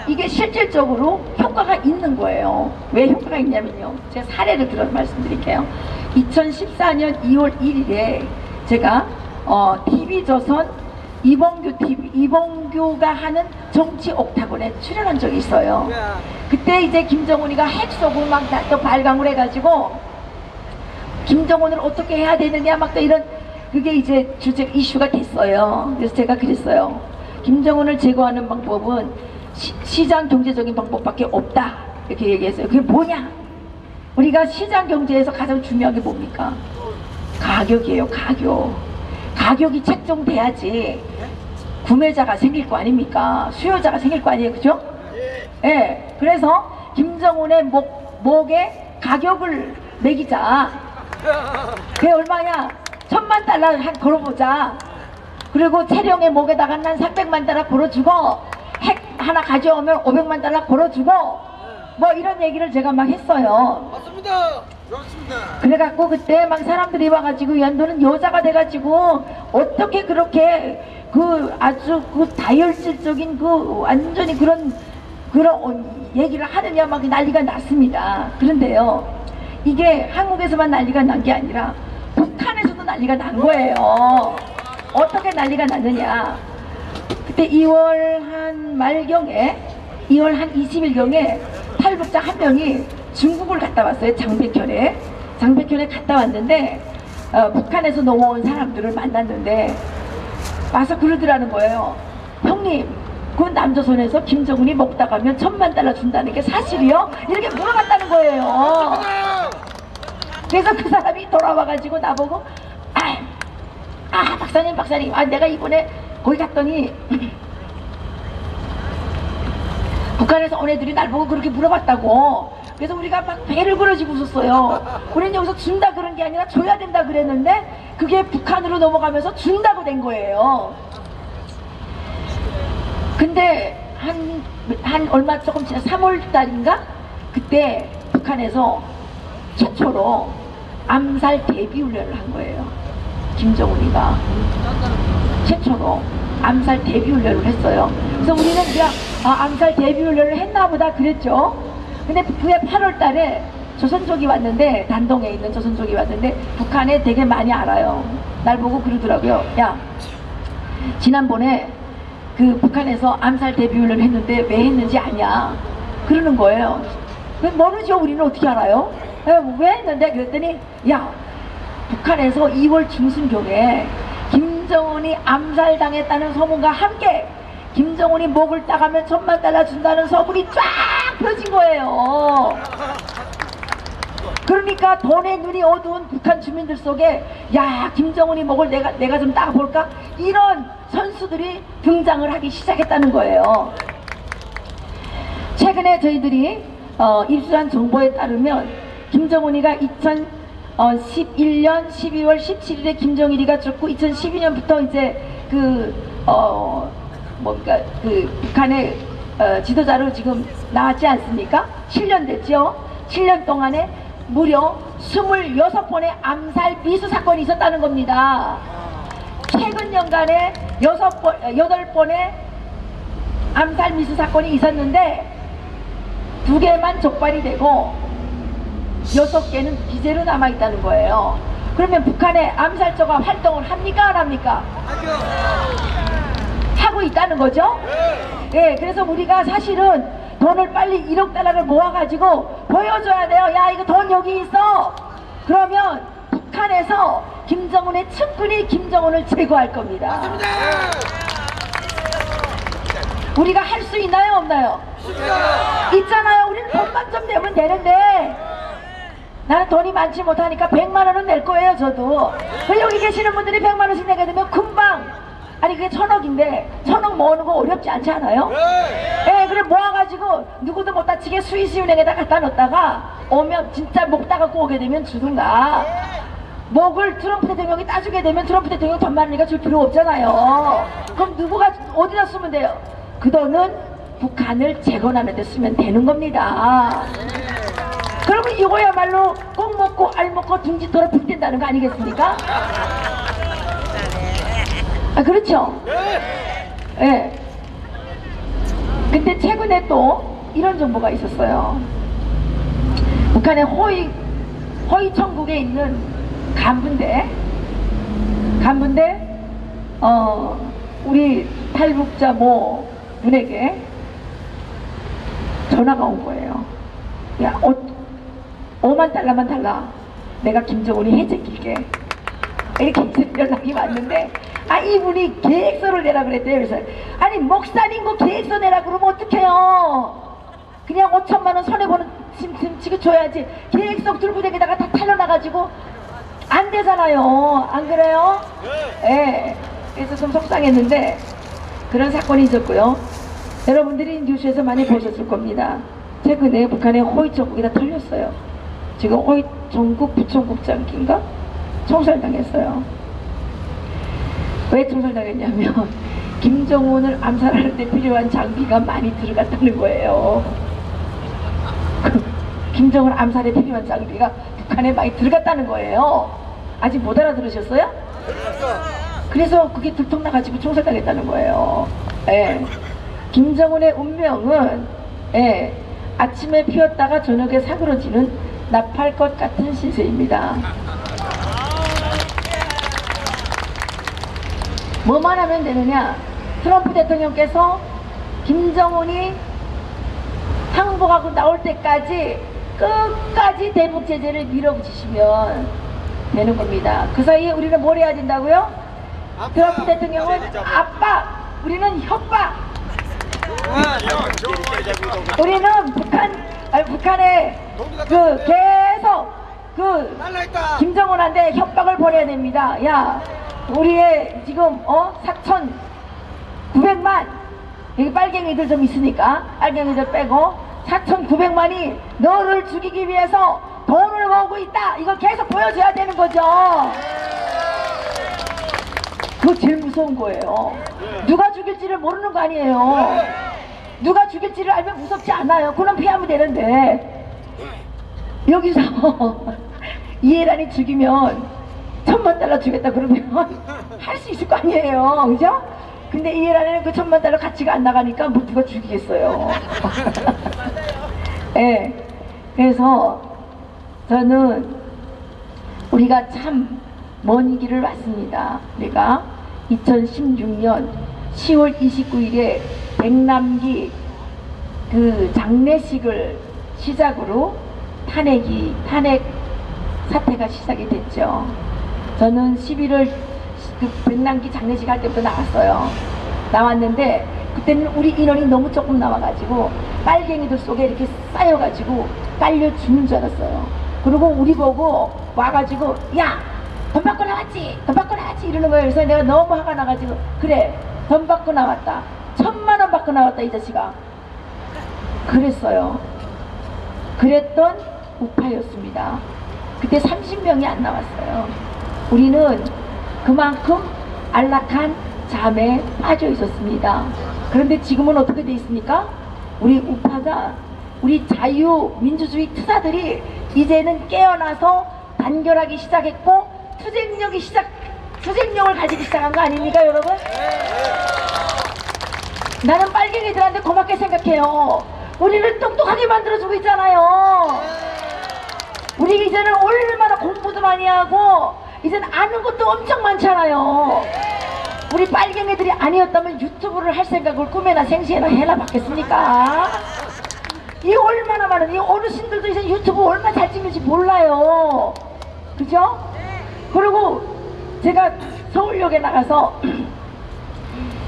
A: 이게 실질적으로 효과가 있는 거예요. 왜 효과가 있냐면요. 제가 사례를 들어서 말씀드릴게요. 2014년 2월 1일에 제가 TV조선 이봉규가 하는 정치 옥타곤에 출연한 적이 있어요. 그때 이제 김정은이가 핵 쏘고 막 또 발광을 해가지고 김정은을 어떻게 해야 되느냐 막 또 이런 그게 이제 주제 이슈가 됐어요. 그래서 제가 그랬어요. 김정은을 제거하는 방법은 시장 경제적인 방법밖에 없다 이렇게 얘기했어요. 그게 뭐냐? 우리가 시장 경제에서 가장 중요한 게 뭡니까? 가격이에요. 가격이 책정돼야지 구매자가 생길 거 아닙니까? 수요자가 생길 거 아니에요, 그죠? 그래서 김정은의 목에 가격을 매기자. 그게 얼마냐? 1000만 달러 걸어보자. 그리고 채령의 목에다가 난 300만 달러 걸어주고 핵 하나 가져오면 500만 달러 걸어주고 뭐 이런 얘기를 제가 막 했어요.
B: 맞습니다. 좋습니다.
A: 그래갖고 그때 막 사람들이 와가지고 연도는 여자가 돼가지고 어떻게 그렇게 그 아주 그 다혈질적인 그 완전히 그런 얘기를 하느냐 막 난리가 났습니다. 그런데요, 이게 한국에서만 난리가 난 게 아니라 북한에서도 난리가 난 거예요. 어떻게 난리가 났느냐, 그때 2월 한 말경에 2월 한 20일경에 탈북자 한 명이 중국을 갔다 왔어요. 장백현에 갔다 왔는데 북한에서 넘어온 사람들을 만났는데 와서 그러더라는 거예요. 형님, 그 남조선에서 김정은이 먹다 가면 $10,000,000 준다는 게 사실이요? 이렇게 물어봤다는 거예요. 그래서 그 사람이 돌아와가지고 나보고 박사님, 내가 이번에 거기 갔더니 북한에서 온 애들이 날 보고 그렇게 물어봤다고. 그래서 우리가 막 배를 부러지고 웃었어요. 우리는 여기서 준다 그런 게 아니라 줘야 된다 그랬는데 그게 북한으로 넘어가면서 준다고 된 거예요. 근데 한 얼마 조금 지나 3월 달인가 그때 북한에서 최초로 암살 대비 훈련을 한 거예요. 김정은이가 최초로 암살 대비 훈련을 했어요. 그래서 우리는 그냥 암살 대비 훈련을 했나 보다 그랬죠. 근데 그해 8월 달에 조선족이 왔는데, 단동에 있는 조선족이 왔는데 북한에 되게 많이 알아요. 날 보고 그러더라고요. 야, 지난번에 그 북한에서 암살 대비 훈련을 했는데 왜 했는지 아냐 그러는 거예요. 모르죠. 우리는 어떻게 알아요? 왜 했는데? 그랬더니 야, 북한에서 2월 중순경에 김정은이 암살당했다는 소문과 함께 김정은이 목을 따가면 $10,000,000 준다는 소문이 쫙 펴진 거예요. 그러니까 돈에 눈이 어두운 북한 주민들 속에 야, 김정은이 목을 내가 좀 따볼까? 이런 선수들이 등장을 하기 시작했다는 거예요. 최근에 저희들이 입수한 정보에 따르면 김정은이가 2011년 12월 17일에 김정일이가 죽고 2012년부터 이제 그 북한의 지도자로 지금 나왔지 않습니까? 7년 됐죠? 7년 동안에 무려 26번의 암살 미수 사건이 있었다는 겁니다. 최근 년간에 8번의 암살 미수 사건이 있었는데 2개만 적발이 되고 6개는 기재로 남아있다는 거예요. 그러면 북한의 암살자가 활동을 합니까? 안 합니까? 하고 있다는 거죠? 네, 그래서 우리가 사실은 돈을 빨리 $1억 모아가지고 보여줘야 돼요. 야, 이거 돈 여기 있어. 그러면 북한에서 김정은의 측근이 김정은을 제거할 겁니다. 우리가 할 수 있나요? 없나요? 있잖아요. 우리는 돈만 좀 내면 되는데 나는 돈이 많지 못하니까 100만원은 낼 거예요. 저도. 여기 계시는 분들이 100만원씩 내게 되면 금방, 아니 그게 1,000억인데 1,000억 모으는 거 어렵지 않지 않아요? 예, 그래 모아가지고 누구도 못 다치게 스위스은행에다 갖다 놓다가 오면 진짜 목 따갖고 오게 되면 주든가, 목을 트럼프 대통령이 따주게 되면 트럼프 대통령 돈 많으니까 줄 필요 없잖아요. 그럼 누구가 어디다 쓰면 돼요? 그 돈은 북한을 재건하는 데 쓰면 되는 겁니다. 그러면 이거야말로 꼭 먹고 알 먹고 둥지토록 빅된다는 거 아니겠습니까? 그렇죠? 예. 근데 최근에 또 이런 정보가 있었어요. 북한의 허이 천국에 있는 간부인데 우리 탈북자 모 분에게 전화가 온 거예요. 야, $50,000만 달라. 내가 김정은이 해제킬게. 이렇게 연락이 왔는데, 이분이 계획서를 내라 그랬대요. 그래서 아니 목사님 그 계획서 내라 그러면 어떡해요? 그냥 5천만 원 손해보는 지금 줘야지. 계획서 들고다니다가 다 탈려나가지고 안 되잖아요. 안 그래요? 예. 그래서 좀 속상했는데 그런 사건이 있었고요. 여러분들이 뉴스에서 많이 보셨을 겁니다. 최근에 북한의 허이 천국이 다 털렸어요. 지금 허이 전국 부총국장인가 총살당했어요. 왜 총살당했냐면 김정은을 암살하는 데 필요한 장비가 많이 들어갔다는 거예요. 김정은 암살에 필요한 장비가 북한에 많이 들어갔다는 거예요. 아직 못 알아들으셨어요? 그래서 그게 들통나가지고 총살당했다는 거예요. 예. 김정은의 운명은 예, 아침에 피었다가 저녁에 사그러지는 나팔꽃 같은 신세입니다. 뭐만 하면 되느냐? 트럼프 대통령께서 김정은이 항복하고 나올 때까지 끝까지 대북 제재를 밀어붙이시면 되는 겁니다. 그 사이에 우리는 뭘 해야 된다고요? 트럼프 대통령은 압박, 우리는 협박. 우리는 북한에 계속 김정은한테 협박을 벌여야 됩니다. 야, 우리의 지금 4,900만 여기 빨갱이들 좀 있으니까 빨갱이들 빼고 4,900만이 너를 죽이기 위해서 돈을 모으고 있다. 이걸 계속 보여줘야 되는 거죠. 그거 제일 무서운 거예요. 누가 죽일지를 모르는 거 아니에요. 누가 죽일지를 알면 무섭지 않아요. 그럼 피하면 되는데 여기서 이해란이 죽이면 $10,000,000 주겠다 그러면 할 수 있을 거 아니에요. 그죠? 근데 이해란에는 그 $10,000,000 가치가 안 나가니까 뭐 누가 죽이겠어요. 네. 그래서 저는 우리가 참 먼 길을 왔습니다. 우리가 2016년 10월 29일에 백남기 그 장례식을 시작으로 탄핵 사태가 시작이 됐죠. 저는 11월 그 백남기 장례식 할 때부터 나왔어요. 나왔는데 그때는 우리 인원이 너무 조금 나와가지고 빨갱이들 속에 이렇게 쌓여가지고 깔려 죽는 줄 알았어요. 그리고 우리 보고 와가지고 야! 돈 받고 나왔지! 돈 받고 나왔지! 이러는 거예요. 그래서 내가 너무 화가 나가지고 그래! 돈 받고 나왔다. 1,000,000원 받고 나왔다 이 자식아. 그랬어요. 그랬던 우파였습니다. 그때 30명이 안 나왔어요. 우리는 그만큼 안락한 잠에 빠져 있었습니다. 그런데 지금은 어떻게 돼 있습니까? 우리 우파가 우리 자유민주주의 투사들이 이제는 깨어나서 단결하기 시작했고 투쟁력을 가지기 시작한 거 아닙니까 여러분? 나는 빨갱이들한테 고맙게 생각해요. 우리를 똑똑하게 만들어주고 있잖아요. 우리 이제는 얼마나 공부도 많이 하고 이제는 아는 것도 엄청 많잖아요. 우리 빨갱이들이 아니었다면 유튜브를 할 생각을 꿈에나 생시에나 해나 받겠습니까? 이 얼마나 많은 이 어르신들도 이제 유튜브 얼마나 잘 찍는지 몰라요. 그죠? 그리고 제가 서울역에 나가서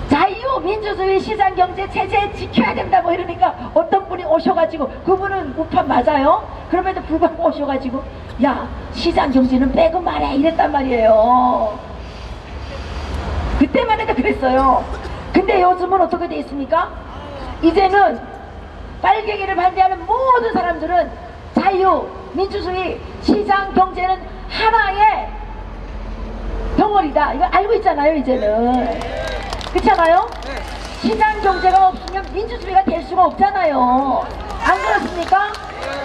A: 자유민주주의 시장경제 체제 지켜야 된다고 이러니까 어떤 분이 오셔가지고 그분은 우파 맞아요? 그럼에도 불구하고 오셔가지고 야 시장경제는 빼고 말해 이랬단 말이에요. 그때만 해도 그랬어요. 근데 요즘은 어떻게 돼 있습니까? 이제는 빨갱이를 반대하는 모든 사람들은 자유민주주의 시장경제는 하나의 덩어리다 이거 알고 있잖아요. 이제는 그렇잖아요? 시장경제가 없으면 민주주의가 될 수가 없잖아요. 안 그렇습니까?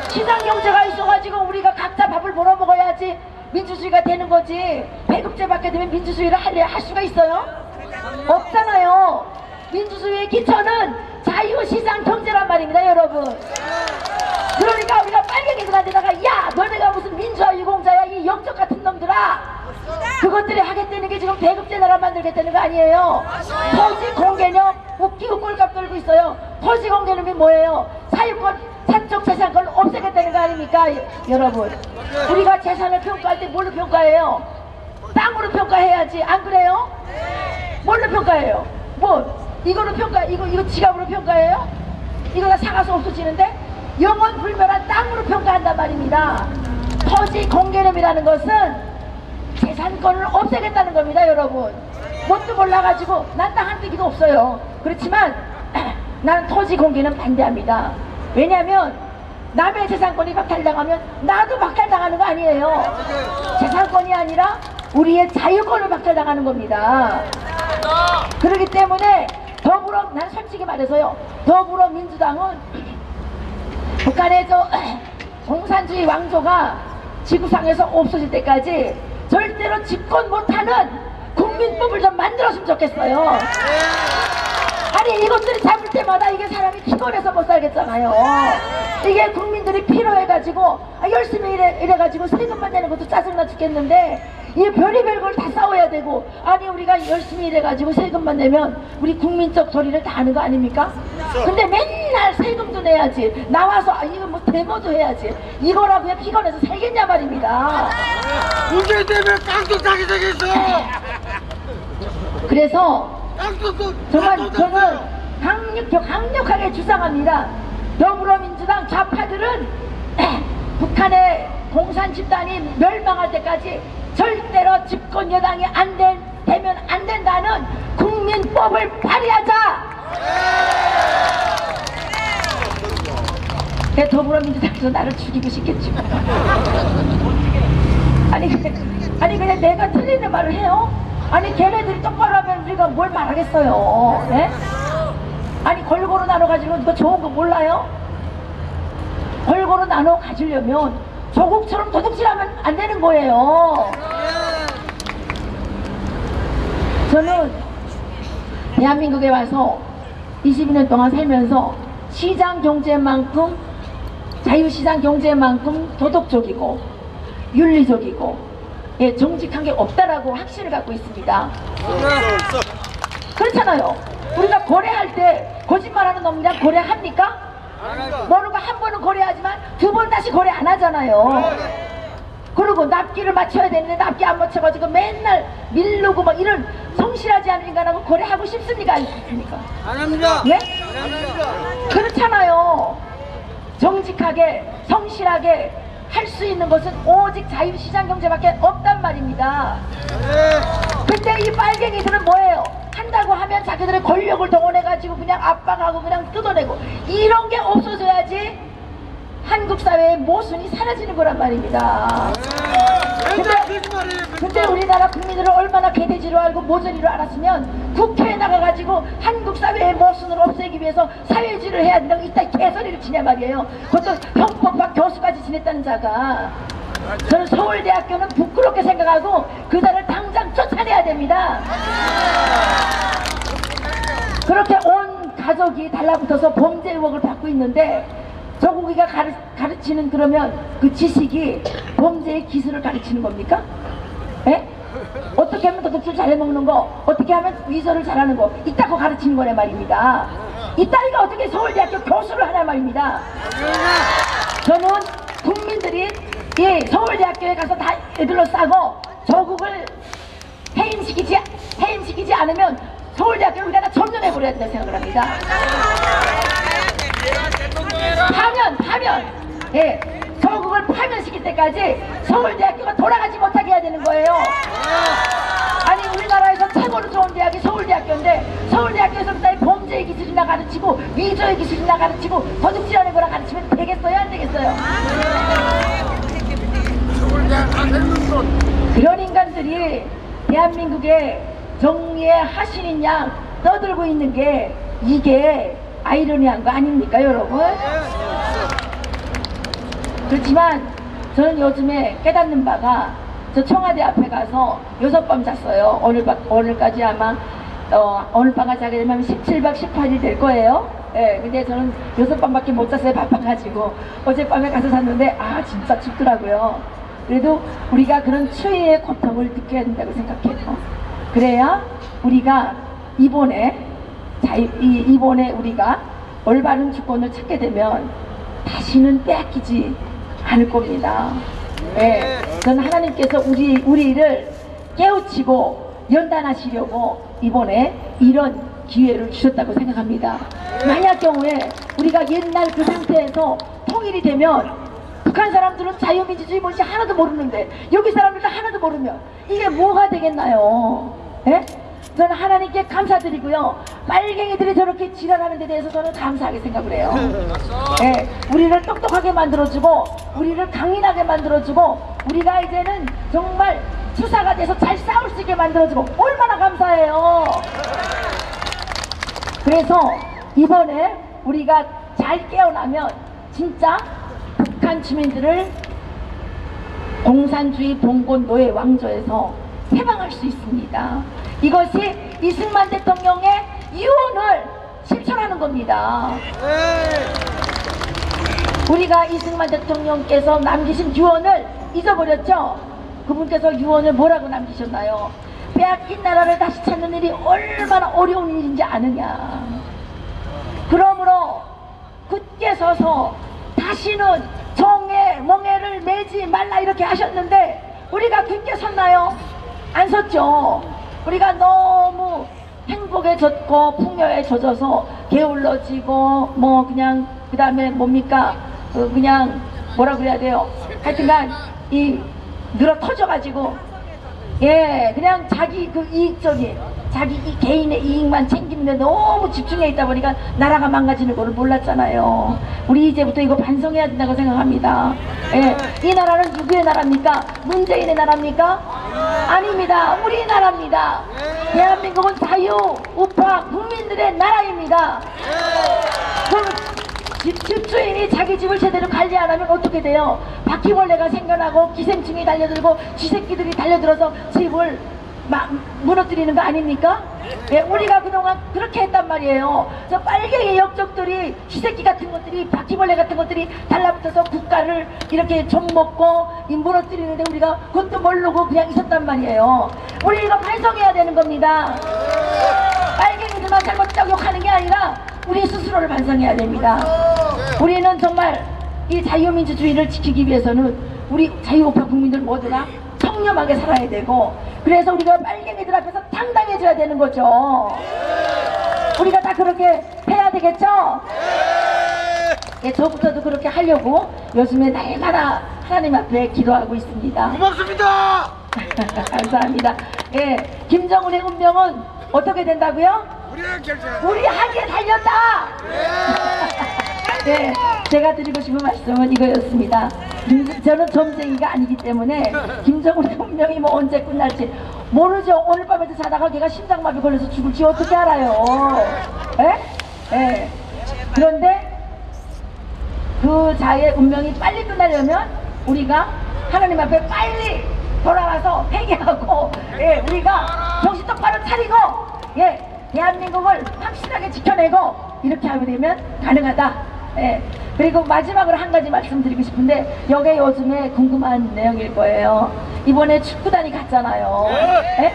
A: 시장경제가 있어가지고 우리가 각자 밥을 벌어 먹어야지 민주주의가 되는 거지. 배급제 받게 되면 민주주의를 할 수가 있어요? 없잖아요. 민주주의의 기초는 자유시장경제란 말입니다 여러분. 그러니까 우리가 빨갱이들한테다가 야 너네가 무슨 민주화 유공자야 이 역적 같은 놈들아 그것들이 하겠다는 게 지금 배급제 나라 만들겠다는 거 아니에요. 토지 공개념 웃기고 꼴값 떨고 있어요. 토지 공개념이 뭐예요? 사유권 사적 재산권을 없애겠다는 거 아닙니까 여러분. 우리가 재산을 평가할 때 뭘로 평가해요? 땅으로 평가해야지 안 그래요? 뭘로 평가해요? 뭐 이거로 이거 지갑으로 평가해요? 이거 다 사가서 없어지는데 영원 불멸한 땅으로 평가한단 말입니다. 토지 공개념이라는 것은 재산권을 없애겠다는 겁니다 여러분. 뭣도 몰라가지고 난 땅 한 떼기도 없어요. 그렇지만 나는 토지 공개는 반대합니다. 왜냐하면 남의 재산권이 박탈당하면 나도 박탈당하는 거 아니에요. 재산권이 아니라 우리의 자유권을 박탈당하는 겁니다. 그렇기 때문에 난 솔직히 말해서요 더불어민주당은 북한의 저 공산주의 왕조가 지구상에서 없어질 때까지 절대로 집권 못하는 국민법을 좀 만들었으면 좋겠어요. 아니 이것들이 잡을 때마다 이게 사람이 피곤해서 못 살겠잖아요. 이게 국민들이 필요해가지고 열심히 이래가지고 세금만 내는 것도 짜증나 죽겠는데 이 별의별 걸 다 싸워야 되고, 아니 우리가 열심히 일해가지고 세금만 내면 우리 국민적 도리를 다 하는 거 아닙니까? 근데 맨날 세금도 내야지, 나와서 이거 뭐 데모도 해야지, 이거라고 그냥 피곤해서 살겠냐 말입니다.
B: 문제 때문에 깡통 타게 생겼어.
A: 그래서 정말
B: 깡통
A: 저는 강력하게 주장합니다. 더불어민주당 좌파들은 북한의 공산 집단이 멸망할 때까지 절대로 집권 여당이 되면 안 된다는 국민법을 발의하자. 더불어민주당에서 나를 죽이고 싶겠지. 아니 그냥 내가 틀리는 말을 해요? 아니 걔네들이 똑바로 하면 우리가 뭘 말하겠어요. 네? 아니 골고루 나눠가지고 이거 좋은 거 몰라요? 골고루 나눠 가지려면 조국처럼 도둑질하면 안 되는 거예요. 저는 대한민국에 와서 22년 동안 살면서 시장 경제만큼, 자유시장 경제만큼 도덕적이고 윤리적이고 정직한 게 없다라고 확신을 갖고 있습니다. 그렇잖아요. 우리가 거래할 때 거짓말하는 놈이랑 거래합니까? 모르고 한 번은 거래하지만 두 번 다시 거래 안 하잖아요. 그리고 납기를 맞춰야 되는데 납기 안 맞춰가지고 맨날 밀르고 막 이런 성실하지 않은 인간하고 거래하고 싶습니까? 안 싶습니까?
B: 안 합니다.
A: 예?
B: 안 합니다.
A: 그렇잖아요. 정직하게 성실하게 할 수 있는 것은 오직 자유시장 경제밖에 없단 말입니다. 근데 이 빨갱이들은 뭐예요? 한다고 하면 자기들의 권력을 동원해가지고 그냥 압박하고 그냥 뜯어내고, 이런 게 없어져야지 한국 사회의 모순이 사라지는 거란 말입니다. 근데 우리나라 국민들을 얼마나 개돼지로 알고 모순이로 알았으면 국회에 나가가지고 한국 사회의 모순을 없애기 위해서 사회주의를 해야 된다고 이따 개소리를 치냐 말이에요. 그것도 형법학 교수까지 지냈다는 자가. 저는 서울대학교는 부끄럽게 생각하고 그자를 당장 쫓아내야 됩니다. 그렇게 온 가족이 달라붙어서 범죄 의혹을 받고 있는데 저고기가 가르치는 그러면 그 지식이 범죄의 기술을 가르치는 겁니까? 에? 어떻게 하면 도둑질 잘 해먹는 거, 어떻게 하면 위조를 잘하는 거, 이따고 가르치는 거란 말입니다. 이따위가 어떻게 서울대학교 교수를 하냐 말입니다. 저는 국민들이 서울대학교에 가서 다 애들로 싸고 조국을 해임시키지 않으면 서울대학교를 우리가 다 점령해버려야 된다고 생각을 합니다. 파면 조국을 파면시킬 때까지 서울대학교가 돌아가지 못하게 해야 되는 거예요. 아니 우리나라에서 최고로 좋은 대학이 서울대학교인데 서울대학교에서부터 범죄의 기술이나 가르치고 위조의 기술이나 가르치고 도둑질하는 거나 가르치면 되겠어요? 안 되겠어요? 그런 인간들이 대한민국의 정의의 하신인 양 떠들고 있는 게 이게 아이러니한 거 아닙니까 여러분? 그렇지만 저는 요즘에 깨닫는 바가, 저 청와대 앞에 가서 6밤 잤어요. 오늘까지 아마 오늘 밤가 자게 되면 17박 18일 될 거예요. 예, 근데 저는 6밤밖에 못 잤어요. 바빠가지고. 어젯밤에 가서 잤는데 진짜 춥더라고요. 그래도 우리가 그런 추위의 고통을 느껴야 된다고 생각해요. 그래야 우리가 이번에 우리가 올바른 주권을 찾게 되면 다시는 빼앗기지 않을 겁니다. 예, 저는 하나님께서 우리를 깨우치고 연단하시려고 이번에 이런 기회를 주셨다고 생각합니다. 만약 경우에 우리가 옛날 그 상태에서 통일이 되면 북한 사람들은 자유민주주의 뭔지 하나도 모르는데 여기 사람들도 하나도 모르면 이게 뭐가 되겠나요? 예? 저는 하나님께 감사드리고요. 빨갱이들이 저렇게 지랄하는 데 대해서 저는 감사하게 생각을 해요. 예, 우리를 똑똑하게 만들어주고 우리를 강인하게 만들어주고 우리가 이제는 정말 투사가 돼서 잘 싸울 수 있게 만들어주고 얼마나 감사해요. 그래서 이번에 우리가 잘 깨어나면 진짜 북한 주민들을 공산주의 봉건 노예 왕조에서 해방할 수 있습니다. 이것이 이승만 대통령의 유언을 실천하는 겁니다. 우리가 이승만 대통령께서 남기신 유언을 잊어버렸죠? 그분께서 유언을 뭐라고 남기셨나요? 빼앗긴 나라를 다시 찾는 일이 얼마나 어려운 일인지 아느냐. 그러므로 굳게 서서 다시는 정에 멍에를 매지 말라 이렇게 하셨는데 우리가 굳게 섰나요? 안 섰죠. 우리가 너무 행복에 젖고 풍요에 젖어서 게을러지고 뭐 그냥 그 다음에 뭡니까 그냥 뭐라 그래야 돼요. 하여튼간 이 늘어 터져가지고 예 그냥 자기 그 이익적인 자기 이 개인의 이익만 챙기는데 너무 집중해 있다 보니까 나라가 망가지는 거를 몰랐잖아요. 우리 이제부터 이거 반성해야 된다고 생각합니다. 예, 이 나라는 누구의 나라입니까? 문재인의 나라입니까? 아닙니다. 우리나라입니다. 대한민국은 자유, 우파, 국민들의 나라입니다. 그럼 집주인이 자기 집을 제대로 관리 안 하면 어떻게 돼요? 바퀴벌레가 생겨나고 기생충이 달려들고 쥐새끼들이 달려들어서 집을 막 무너뜨리는 거 아닙니까? 예, 우리가 그동안 그렇게 했단 말이에요. 저 빨갱이 역적들이 쥐새끼 같은 것들이 바퀴벌레 같은 것들이 달라붙어서 국가를 이렇게 좀먹고 무너뜨리는데 우리가 그것도 모르고 그냥 있었단 말이에요. 우리 이거 반성해야 되는 겁니다. 빨갱이들만 잘못했다고 욕하는 게 아니라 우리 스스로를 반성해야 됩니다. 우리는 정말 이 자유민주주의를 지키기 위해서는 우리 자유우파 국민들 모두가 청렴하게 살아야 되고 그래서 우리가 빨갱이들 앞에서 당당해져야 되는 거죠. 우리가 다 그렇게 해야 되겠죠? 예, 저부터도 그렇게 하려고 요즘에 날마다 하나님 앞에 기도하고 있습니다. 고맙습니다. 감사합니다. 예, 김정은의 운명은 어떻게 된다고요? 우리 하기에 달렸다. 네, 제가 드리고 싶은 말씀은 이거였습니다. 저는 점쟁이가 아니기 때문에 김정은의 운명이 뭐 언제 끝날지 모르죠. 오늘 밤에도 자다가 걔가 심장마비 걸려서 죽을지 어떻게 알아요? 예? 예. 그런데 그 자의 운명이 빨리 끝나려면 우리가 하나님 앞에 빨리 돌아와서 회개하고 예, 우리가 정신 똑바로 차리고 예, 대한민국을 확실하게 지켜내고 이렇게 하게 되면 가능하다. 예. 그리고 마지막으로 한 가지 말씀드리고 싶은데 이게 요즘에 궁금한 내용일 거예요. 이번에 축구단이 갔잖아요. 예?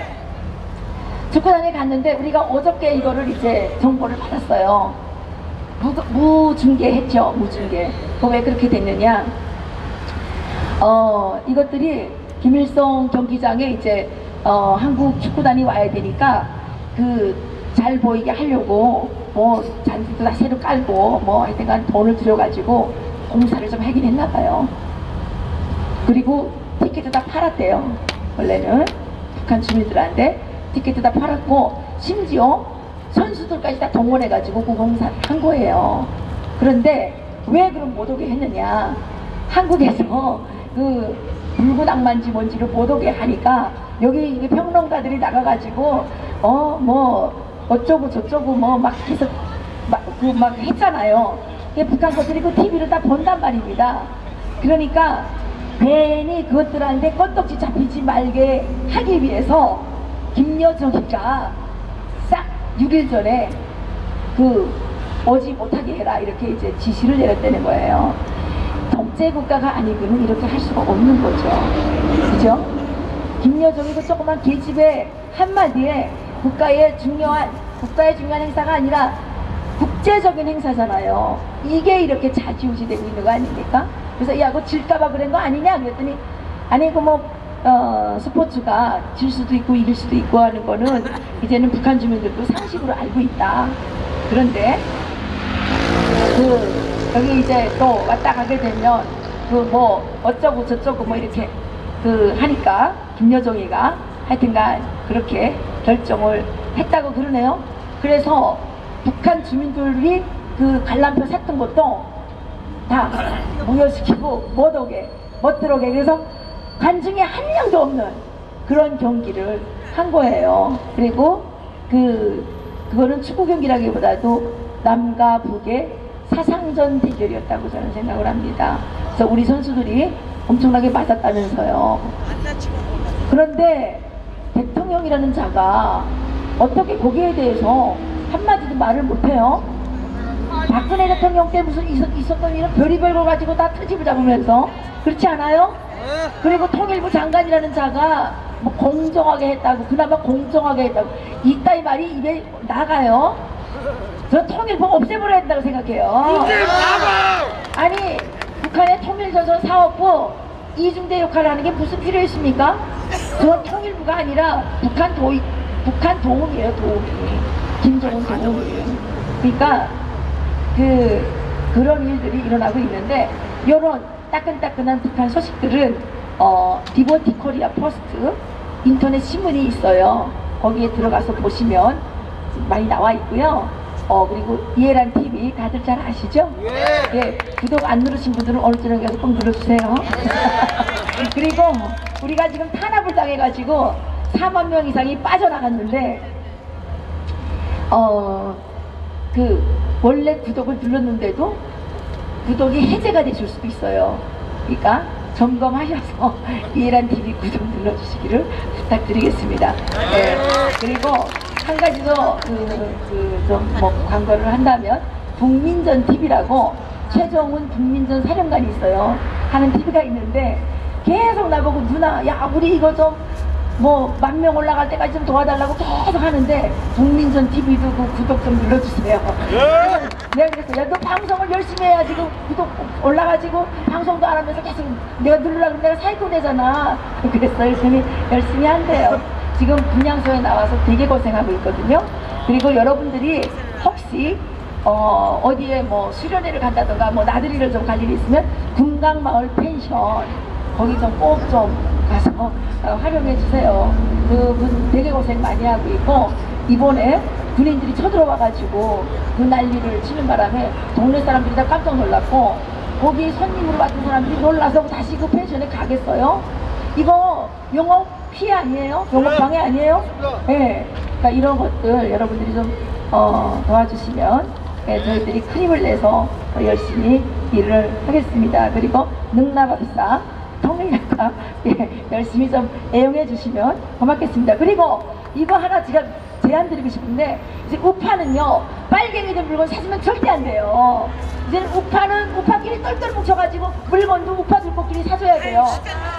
A: 축구단이 갔는데 우리가 어저께 이거를 이제 정보를 받았어요. 무중계했죠. 무중계. 그거 왜 그렇게 됐느냐? 이것들이 김일성 경기장에 이제 한국 축구단이 와야 되니까 그 잘 보이게 하려고 뭐 잔디도 다 새로 깔고 뭐 하여튼간 돈을 들여가지고 공사를 좀 하긴 했나봐요. 그리고 티켓도 다 팔았대요. 원래는 북한 주민들한테 티켓도 다 팔았고 심지어 선수들까지 다 동원해가지고 그 공사를 한 거예요. 그런데 왜 그럼 못 오게 했느냐? 한국에서 그 붉은 악마인지 뭔지를 못 오게 하니까 여기 평론가들이 나가가지고 뭐 어쩌고 저쩌고 뭐 막 계속 막 했잖아요. 북한 것들이 그 TV를 다 본단 말입니다. 그러니까 괜히 그것들한테 껐덕지 잡히지 말게 하기 위해서 김여정이가 싹 6일 전에 그 오지 못하게 해라 이렇게 이제 지시를 내렸다는 거예요. 독재국가가 아니고는 이렇게 할 수가 없는 거죠. 그죠? 김여정이 그 조그만 계집의 한마디에 국가의 중요한 행사가 아니라 국제적인 행사잖아요. 이게 이렇게 좌지우지되고 있는 거 아닙니까? 그래서 야, 그거 질까봐 그런 거 아니냐? 그랬더니 아니 그 뭐 스포츠가 질 수도 있고 이길 수도 있고 하는 거는 이제는 북한 주민들도 상식으로 알고 있다. 그런데 여기 이제 또 왔다 가게 되면 그 뭐 어쩌고 저쩌고 뭐 이렇게 하니까 김여정이가 하여튼간 그렇게 결정을 했다고 그러네요. 그래서 북한 주민들이 그 관람표 샀던 것도 다 무효시키고 못 들어오게 그래서 관중이 한 명도 없는 그런 경기를 한 거예요. 그리고 그거는 축구 경기라기보다도 남과 북의 사상전 대결이었다고 저는 생각을 합니다. 그래서 우리 선수들이 엄청나게 맞았다면서요.
C: 안 다치고 몰라.
A: 그런데 대통령이라는 자가 어떻게 거기에 대해서 한마디도 말을 못해요? 박근혜 대통령 때 무슨 있었던 일은 별의별 거 가지고 다 트집을 잡으면서 그렇지 않아요? 그리고 통일부 장관이라는 자가 뭐 공정하게 했다고, 그나마 공정하게 했다고 이따위 말이 입에 나가요? 저 통일부 없애버려야 된다고 생각해요. 아니 북한의 통일조선 사업부 이중대 역할을 하는 게 무슨 필요 있습니까? 그건 통일부가 아니라 북한 도움이에요. 도움이 김정은 도움이. 그러니까 그런 일들이 일어나고 있는데, 이런 따끈따끈한 북한 소식들은 디보티 코리아 포스트 인터넷 신문이 있어요. 거기에 들어가서 보시면 많이 나와 있고요. 그리고 이해란 TV 다들 잘 아시죠? 예, 구독 안 누르신 분들은 어느 저녁에 가서 꼭 눌러주세요. 그리고 우리가 지금 탄압을 당해가지고 4만 명 이상이 빠져나갔는데 원래 구독을 눌렀는데도 구독이 해제가 되실 수도 있어요. 그러니까 점검하셔서 이해란 TV 구독 눌러주시기를 부탁드리겠습니다. 네. 그리고 한 가지 더 광고를 한다면 북민전 TV라고 최정훈 북민전 사령관이 있어요. 하는 TV가 있는데 계속 나보고 누나 야 우리 이거 좀 뭐 10,000명 올라갈 때까지 좀 도와달라고 계속 하는데 북민전 TV도 그 구독 좀 눌러주세요. 내가 그랬어. 야 너 방송을 열심히 해야지 그 구독 올라가지고 방송도 안 하면서 계속 내가 누르려고 내가 사이코 되잖아. 그랬어. 열심히 한대요. 지금 분향소에 나와서 되게 고생하고 있거든요. 그리고 여러분들이 혹시 어디에 뭐 수련회를 간다던가 뭐 나들이를 좀 갈 일이 있으면 금강마을 펜션 거기 좀 꼭 좀 가서 활용해 주세요. 그분 되게 고생 많이 하고 있고, 이번에 군인들이 쳐들어와가지고 그 난리를 치는 바람에 동네 사람들이 다 깜짝 놀랐고, 거기 손님으로 왔던 사람들이 놀라서 다시 그 펜션에 가겠어요? 이거 영업 피해 아니에요? 영업 방해 아니에요? 네. 그러니까 이런 것들 여러분들이 좀 도와주시면 저희들이 큰 힘을 내서 열심히 일을 하겠습니다. 그리고 능라박사 통일학과 열심히 좀 애용해 주시면 고맙겠습니다. 그리고 이거 하나 제가 제안 드리고 싶은데, 이제 우파는요 빨갱이 된 물건 사주면 절대 안 돼요. 이제는 우파는 우파끼리 똘똘 뭉쳐가지고 물건도 우파 들끼리 사줘야 돼요.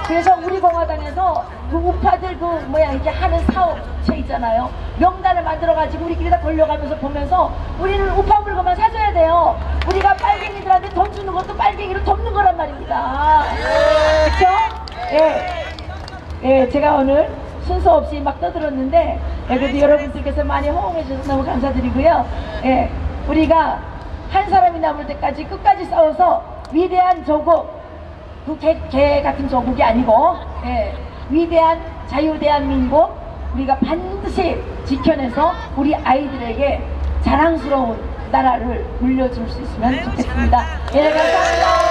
A: 그래서 우리 공화당에서 그 우파들 이렇게 하는 사업체 있잖아요. 명단을 만들어가지고 우리끼리 다 돌려가면서 보면서 우리는 우파 물건만 사줘야 돼요. 우리가 빨갱이들한테 돈 주는 것도 빨갱이를 돕는 거란 말입니다. 그쵸? 예, 제가 오늘 순서 없이 막 떠들었는데, 그래도 여러분들께서 많이 호응해 주셔서 너무 감사드리고요. 예, 우리가 한 사람이 남을 때까지 끝까지 싸워서 위대한 조국, 개 같은 조국이 아니고, 예, 위대한 자유대한민국 우리가 반드시 지켜내서 우리 아이들에게 자랑스러운 나라를 물려줄 수 있으면 좋겠습니다. 예, 감사합니다.